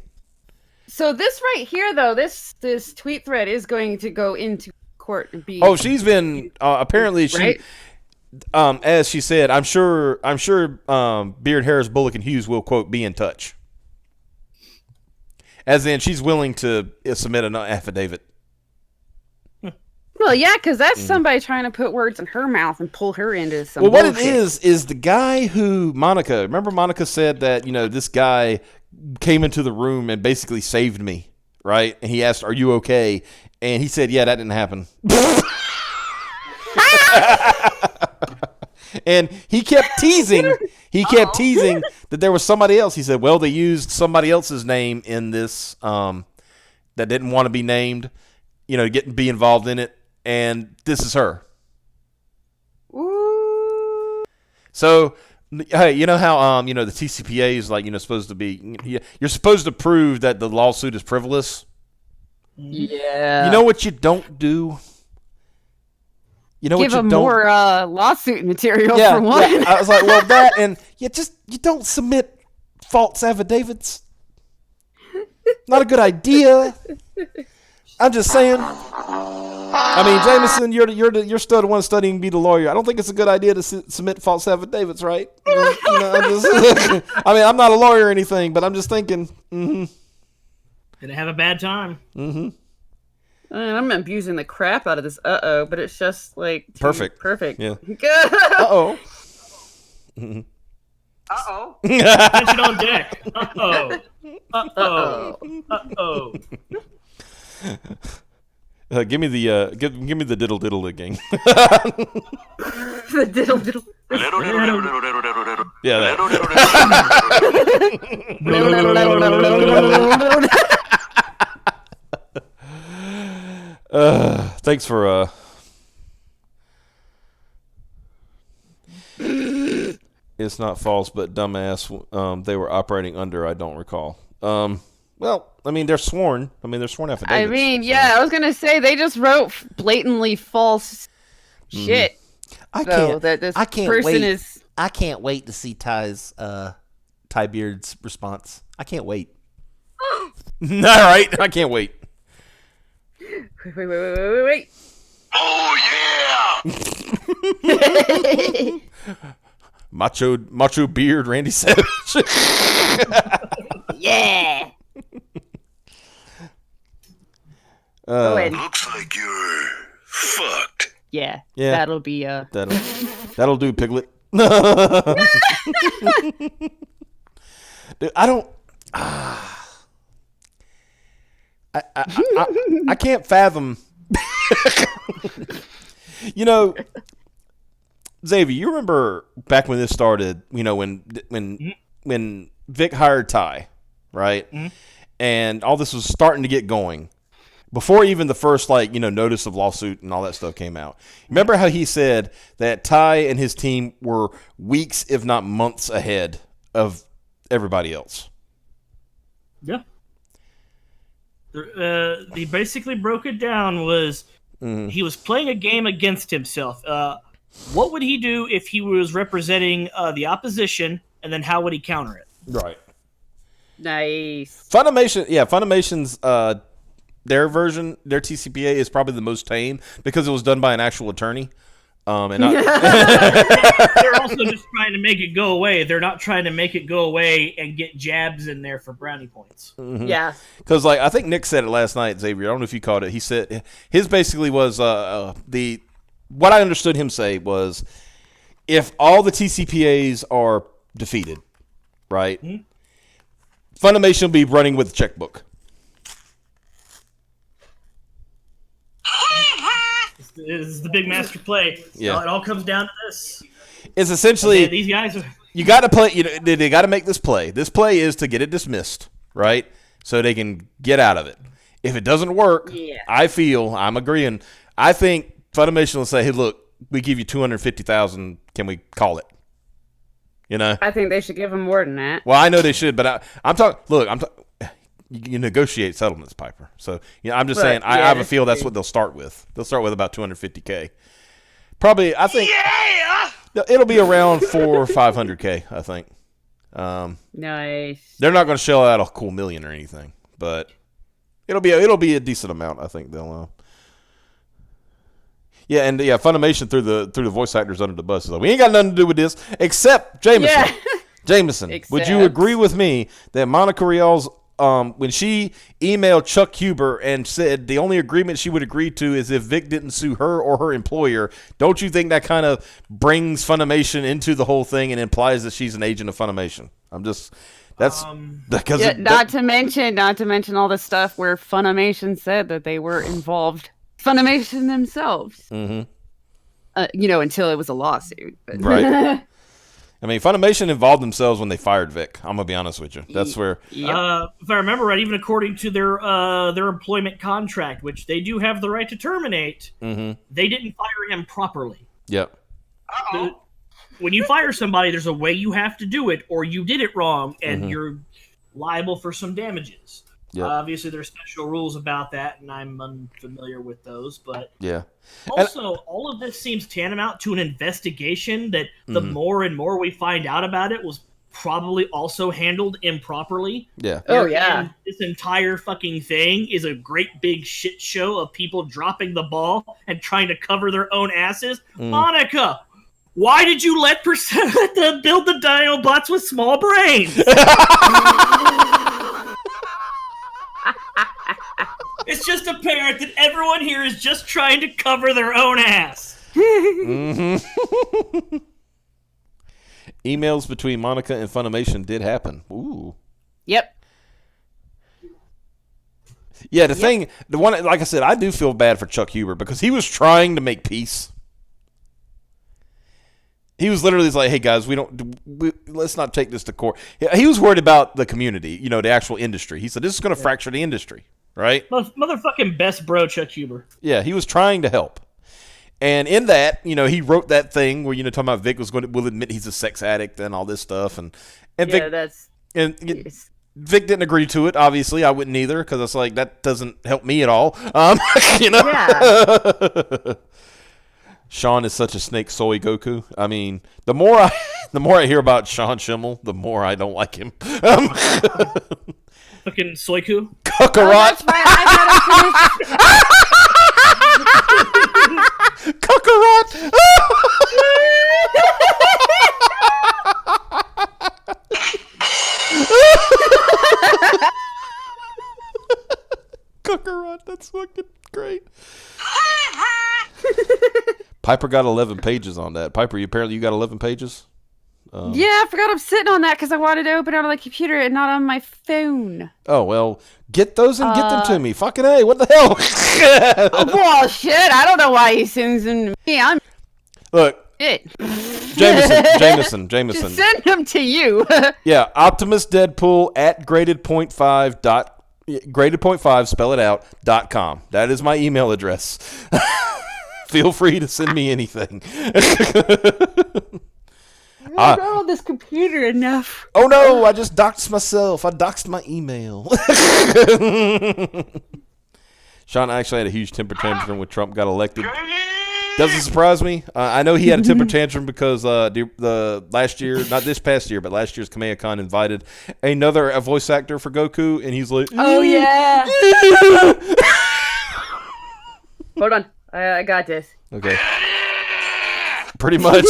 [SPEAKER 2] So this right here, though, this tweet thread is going to go into court and be.
[SPEAKER 1] Oh, she's been apparently she.
[SPEAKER 2] Right?
[SPEAKER 1] As she said, I'm sure Beard, Harris, Bullock, and Hughes will quote be in touch. As in, she's willing to submit an affidavit.
[SPEAKER 2] Well, yeah, because that's somebody trying to put words in her mouth and pull her into some.
[SPEAKER 1] Well, what
[SPEAKER 2] bullshit.
[SPEAKER 1] it is the guy who Monica. Remember, Monica said that this guy came into the room and basically saved me, right? And he asked, "Are you okay?" And he said, "Yeah, that didn't happen." And he kept teasing. He kept teasing that there was somebody else. He said, "Well, they used somebody else's name in this that didn't want to be named, be involved in it, and this is her."
[SPEAKER 2] Ooh.
[SPEAKER 1] So, hey, you know how the TCPA is like supposed to be. You're supposed to prove that the lawsuit is frivolous.
[SPEAKER 2] Yeah.
[SPEAKER 1] You know what you don't do? You know
[SPEAKER 2] Give
[SPEAKER 1] what you
[SPEAKER 2] them
[SPEAKER 1] don't
[SPEAKER 2] more lawsuit material
[SPEAKER 1] yeah,
[SPEAKER 2] for one.
[SPEAKER 1] yeah. I was like, well, that and you don't submit false affidavits. Not a good idea. I'm just saying. I mean, Jameson, you're still the one studying to be the lawyer. I don't think it's a good idea to submit false affidavits, right? I mean, I'm not a lawyer or anything, but I'm just thinking.
[SPEAKER 3] Gonna have a bad time.
[SPEAKER 2] I'm abusing the crap out of this but it's just like
[SPEAKER 1] Perfect.
[SPEAKER 2] Yeah.
[SPEAKER 1] Uh-oh.
[SPEAKER 2] Uh-oh.
[SPEAKER 3] Attention on deck. Uh-oh. Uh-oh.
[SPEAKER 1] Give me the give me the diddle diddle again.
[SPEAKER 2] The diddle diddle.
[SPEAKER 1] Yeah. That. Thanks for it's not false, but dumbass. They were operating under. I don't recall. Well, I mean, they're sworn. They're sworn affidavits.
[SPEAKER 2] I mean, yeah, I was gonna say they just wrote blatantly false shit.
[SPEAKER 1] I can't wait to see Ty Beard's response. I can't wait. All right, I can't wait.
[SPEAKER 2] Wait.
[SPEAKER 6] Oh
[SPEAKER 2] yeah!
[SPEAKER 1] Macho Beard, Randy Savage.
[SPEAKER 2] Yeah.
[SPEAKER 6] Looks like you're fucked.
[SPEAKER 2] Yeah.
[SPEAKER 1] Yeah.
[SPEAKER 2] That'll be
[SPEAKER 1] that'll do, Piglet. Dude, I don't. I can't fathom. Xavier, you remember back when this started? You know, when Vic hired Ty, right?
[SPEAKER 3] Mm-hmm.
[SPEAKER 1] And all this was starting to get going. Before even the first, notice of lawsuit and all that stuff came out. Remember how he said that Ty and his team were weeks, if not months, ahead of everybody else?
[SPEAKER 3] Yeah. He basically broke it down was he was playing a game against himself. What would he do if he was representing the opposition, and then how would he counter it?
[SPEAKER 1] Right.
[SPEAKER 2] Nice.
[SPEAKER 1] Funimation's their version, their TCPA is probably the most tame because it was done by an actual attorney. And
[SPEAKER 3] They're also just trying to make it go away. They're not trying to make it go away and get jabs in there for brownie points.
[SPEAKER 1] Mm-hmm.
[SPEAKER 2] Yeah.
[SPEAKER 1] Because, I think Nick said it last night, Xavier. I don't know if you caught it. He said his basically was what I understood him say was if all the TCPAs are defeated, right, Funimation will be running with the checkbook.
[SPEAKER 3] This is the big master play.
[SPEAKER 1] Yeah.
[SPEAKER 3] It all comes down to this.
[SPEAKER 1] It's essentially
[SPEAKER 3] These guys are...
[SPEAKER 1] you got to play. They got to make this play. This play is to get it dismissed, right? So they can get out of it. If it doesn't work, I'm agreeing. I think Funimation will say, "Hey, look, we give you $250,000. Can we call it?" You know.
[SPEAKER 2] I think they should give him more than that.
[SPEAKER 1] Well, I know they should, but I'm talking. Look, you negotiate settlements, Piper. So I'm just saying. I have a feel that's what they'll start with. They'll start with about $250K. Probably, I think. Yeah. It'll be around $400,000 or $500K. I think.
[SPEAKER 2] Nice.
[SPEAKER 1] They're not going to shell out a cool million or anything, but it'll be a decent amount. I think they'll. Yeah, and Funimation threw the voice actors under the bus. So we ain't got nothing to do with this except Jameson.
[SPEAKER 2] Yeah.
[SPEAKER 1] Jameson, would you agree with me that Monica Rial's when she emailed Chuck Huber and said the only agreement she would agree to is if Vic didn't sue her or her employer, don't you think that kind of brings Funimation into the whole thing and implies that she's an agent of Funimation? Because
[SPEAKER 2] not to mention all the stuff where Funimation said that they were involved. Funimation themselves.
[SPEAKER 1] Mm-hmm.
[SPEAKER 2] Until it was a lawsuit. But.
[SPEAKER 1] Right. I mean, Funimation involved themselves when they fired Vic. I'm gonna be honest with you. That's where.
[SPEAKER 2] Yep.
[SPEAKER 3] If I remember right, even according to their employment contract, which they do have the right to terminate, they didn't fire him properly.
[SPEAKER 1] Yep.
[SPEAKER 3] When you fire somebody, there's a way you have to do it, or you did it wrong, and you're liable for some damages.
[SPEAKER 1] Yep.
[SPEAKER 3] Obviously, there's special rules about that, and I'm unfamiliar with those. But
[SPEAKER 1] yeah.
[SPEAKER 3] Also, all of this seems tantamount to an investigation that the more and more we find out about it was probably also handled improperly.
[SPEAKER 1] Yeah.
[SPEAKER 2] Oh, yeah.
[SPEAKER 3] And this entire fucking thing is a great big shit show of people dropping the ball and trying to cover their own asses. Monica, why did you let them build the Dinobots with small brains? It's just apparent that everyone here is just trying to cover their own ass.
[SPEAKER 1] Emails between Monica and Funimation did happen. Ooh.
[SPEAKER 2] Yep.
[SPEAKER 1] Yeah, the one, like I said, I do feel bad for Chuck Huber because he was trying to make peace. He was literally like, "Hey guys, let's not take this to court." He was worried about the community, the actual industry. He said, "This is going to fracture the industry." Right?
[SPEAKER 3] Motherfucking best bro, Chuck Huber.
[SPEAKER 1] Yeah, he was trying to help. And in that, he wrote that thing where, talking about Vic will admit he's a sex addict and all this stuff. And Vic, Vic didn't agree to it, obviously. I wouldn't either, because it's like, that doesn't help me at all.
[SPEAKER 2] Yeah.
[SPEAKER 1] Sean is such a snake soy Goku. I mean, the more I hear about Sean Schimmel, the more I don't like him.
[SPEAKER 3] Fucking Soiku.
[SPEAKER 1] Kakarot. Kakarot. Kakarot. That's fucking great. Piper got 11 pages on that. Piper, apparently you got 11 pages?
[SPEAKER 2] Yeah, I forgot I'm sitting on that because I wanted to open it on the computer and not on my phone.
[SPEAKER 1] Oh, well, get those and get them to me. Fucking A, what the hell?
[SPEAKER 2] Oh, bullshit. I don't know why he sends them to me.
[SPEAKER 1] Look,
[SPEAKER 2] It.
[SPEAKER 1] Jameson.
[SPEAKER 2] Just send them to you.
[SPEAKER 1] Yeah, Optimus Deadpool at graded.5, spell it out, .com. That is my email address. Feel free to send me anything.
[SPEAKER 2] I'm not on this computer enough.
[SPEAKER 1] Oh no, I just doxed myself. I doxed my email. Sean actually had a huge temper tantrum when Trump got elected. Doesn't surprise me. I know he had a temper tantrum because the last year, not this past year, but last year's Kamehacon invited another voice actor for Goku, and he's like,
[SPEAKER 2] "Oh yeah." Hold on, I got this.
[SPEAKER 1] Okay. Pretty much.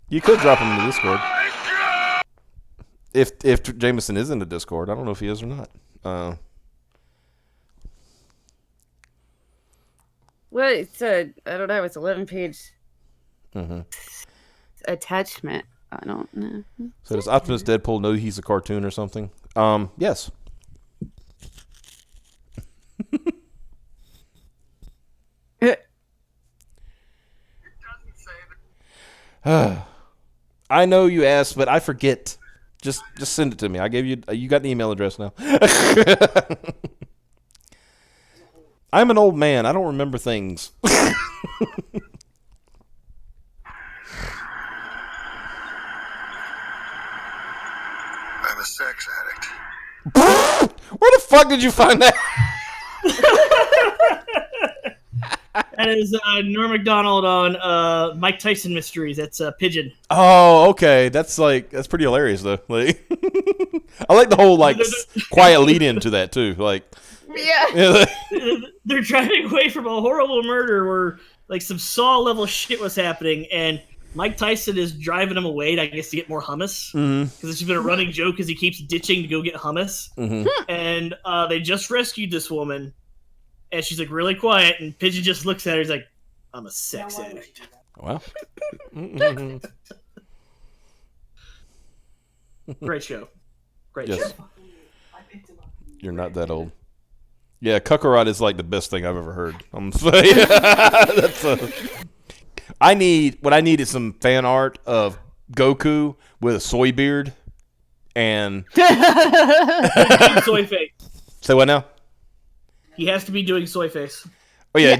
[SPEAKER 1] You could drop him in the Discord. If Jameson is in the Discord, I don't know if he is or not.
[SPEAKER 2] Well, it's I don't know. It's 11-page attachment. I don't know.
[SPEAKER 1] So does Optimus Deadpool know he's a cartoon or something? Yes. I know you asked, but I forget. Just send it to me. I gave you. You got an email address now. I'm an old man. I don't remember things.
[SPEAKER 6] I'm a sex addict.
[SPEAKER 1] Where the fuck did you find that?
[SPEAKER 3] That is Norm Macdonald on Mike Tyson Mysteries. That's Pigeon.
[SPEAKER 1] Oh, okay. That's pretty hilarious though. Like, I like the whole quiet lead into that too. Like,
[SPEAKER 2] yeah.
[SPEAKER 3] They're driving away from a horrible murder where like some Saw level shit was happening, and Mike Tyson is driving him away, I guess, to get more hummus. Because it's just been a running joke because he keeps ditching to go get hummus. And they just rescued this woman, and she's like really quiet, and Pigeon just looks at her. He's like, "I'm a sex addict."
[SPEAKER 1] Well,
[SPEAKER 3] Great show. Great
[SPEAKER 1] yes.
[SPEAKER 3] show.
[SPEAKER 1] You're not that old. Yeah, Kakarot is like the best thing I've ever heard. I'm saying that's what I need is some fan art of Goku with a soy beard and
[SPEAKER 3] Soy face.
[SPEAKER 1] say what now?
[SPEAKER 3] He has to be doing soy face.
[SPEAKER 1] Oh yeah,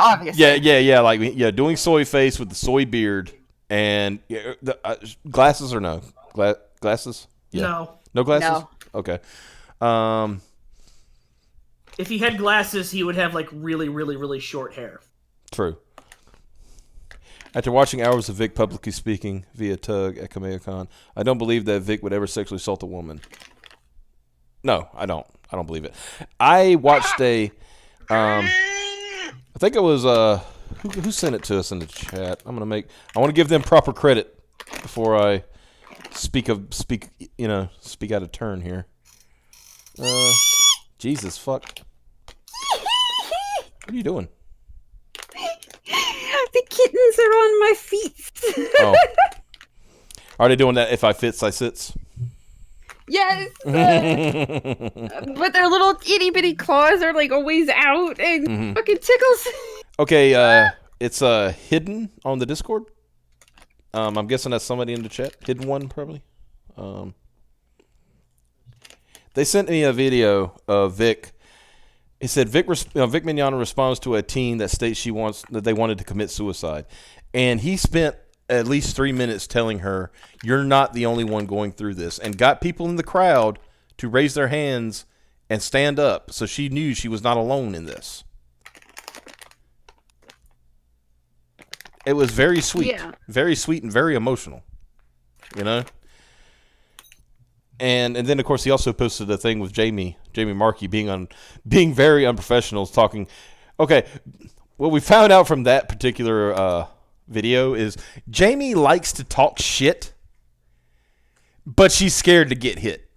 [SPEAKER 2] obviously.
[SPEAKER 1] Yeah, doing soy face with the soy beard and glasses or no glasses? Yeah. No glasses.
[SPEAKER 2] No.
[SPEAKER 1] Okay.
[SPEAKER 3] If he had glasses, he would have like really, really, really short hair.
[SPEAKER 1] True. After watching hours of Vic publicly speaking via Tug at Kamehacon, I don't believe that Vic would ever sexually assault a woman. No, I don't. I don't believe it. I watched I think it was who sent it to us in the chat. I want to give them proper credit before I speak out of turn here. Jesus fuck. What are you doing?
[SPEAKER 2] The kittens are on my feet.
[SPEAKER 1] Oh. Are they doing that if I fits, I sits?
[SPEAKER 2] Yes. But their little itty bitty claws are like always out and fucking tickles.
[SPEAKER 1] Okay, it's hidden on the Discord. I'm guessing that's somebody in the chat. Hidden one, probably. They sent me a video of Vic. It said Vic Mignogna responds to a teen that states that they wanted to commit suicide, and he spent at least 3 minutes telling her, "You're not the only one going through this," and got people in the crowd to raise their hands and stand up, so she knew she was not alone in this. It was very sweet, very sweet, and very emotional. You know. And then of course he also posted a thing with Jamie Markey being very unprofessional, talking. Okay, what we found out from that particular video is Jamie likes to talk shit, but she's scared to get hit.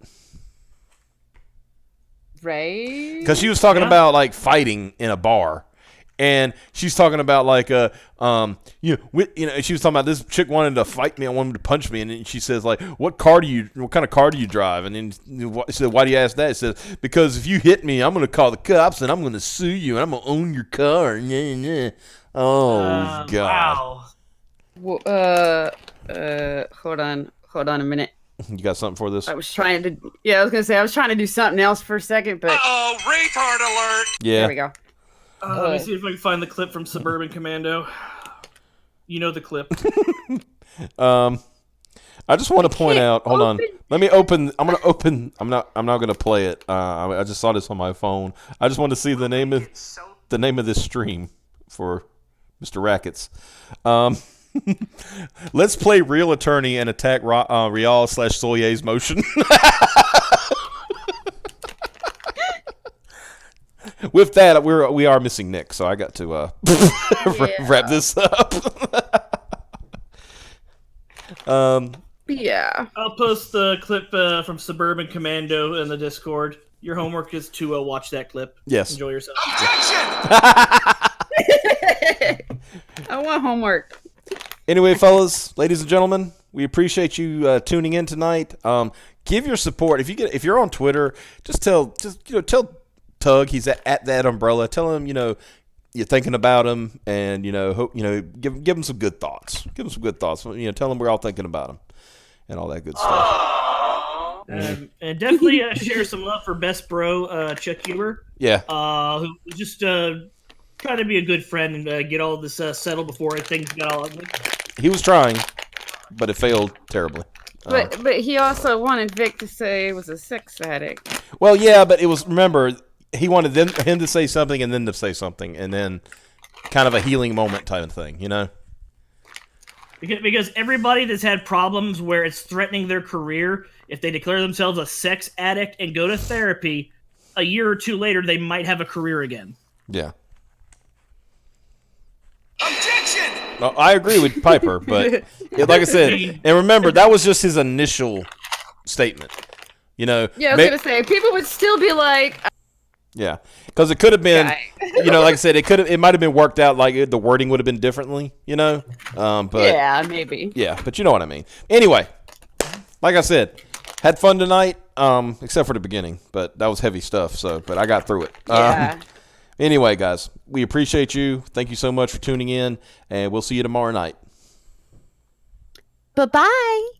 [SPEAKER 2] Right?
[SPEAKER 1] Because she was talking about like fighting in a bar, And she's talking about like she was talking about this chick wanted to fight me, I wanted to punch me, and then she says like, what kind of car do you drive? And then she said, why do you ask that? It says, because if you hit me, I'm gonna call the cops and I'm gonna sue you and I'm gonna own your car. Oh God.
[SPEAKER 3] Wow.
[SPEAKER 2] Well, hold on a minute.
[SPEAKER 1] You got something for this?
[SPEAKER 2] I was trying to do something else for a second, but
[SPEAKER 6] Uh-oh, retard alert!
[SPEAKER 1] Yeah.
[SPEAKER 2] there we go.
[SPEAKER 3] Let me see if I can find the clip from Suburban Commando. You know the clip.
[SPEAKER 1] I just want to point out. Hold on. Let me open. I'm not gonna play it. I just saw this on my phone. I just want to see the name of this stream for Mr. Rackets. Let's play Real Attorney and attack Rial/Soye's motion. With that, we are missing Nick, so I got to wrap this up.
[SPEAKER 2] Yeah.
[SPEAKER 3] I'll post the clip from Suburban Commando in the Discord. Your homework is to watch that clip.
[SPEAKER 1] Yes.
[SPEAKER 3] Enjoy yourself.
[SPEAKER 2] I want homework.
[SPEAKER 1] Anyway, fellas, ladies and gentlemen, we appreciate you tuning in tonight. Give your support. If you're on Twitter, tell Tug he's at that umbrella. Tell him you're thinking about him, and give him some good thoughts. Give him some good thoughts. Tell him we're all thinking about him, and all that good stuff.
[SPEAKER 3] And definitely share some love for Best Bro Chuck Huber.
[SPEAKER 1] Yeah.
[SPEAKER 3] Who just trying to be a good friend and get all this settled before things got all ugly.
[SPEAKER 1] He was trying, but it failed terribly.
[SPEAKER 2] But he also wanted Vic to say he was a sex addict.
[SPEAKER 1] Well, yeah, but it was, remember, he wanted him to say something and then to say something, and then kind of a healing moment type of thing,
[SPEAKER 3] Because everybody that's had problems where it's threatening their career, if they declare themselves a sex addict and go to therapy, a year or two later, they might have a career again.
[SPEAKER 1] Yeah.
[SPEAKER 6] Objection!
[SPEAKER 1] Well, I agree with Piper, but like I said, and remember, that was just his initial statement.
[SPEAKER 2] Yeah, I was gonna say people would still be like,
[SPEAKER 1] yeah, because it could have been, like I said, it might have been worked out, like the wording would have been differently, but
[SPEAKER 2] yeah, maybe.
[SPEAKER 1] Yeah, but you know what I mean. Anyway, like I said, had fun tonight, except for the beginning, but that was heavy stuff. But I got through it.
[SPEAKER 2] Yeah.
[SPEAKER 1] Anyway, guys, we appreciate you. Thank you so much for tuning in, and we'll see you tomorrow night.
[SPEAKER 2] Bye-bye.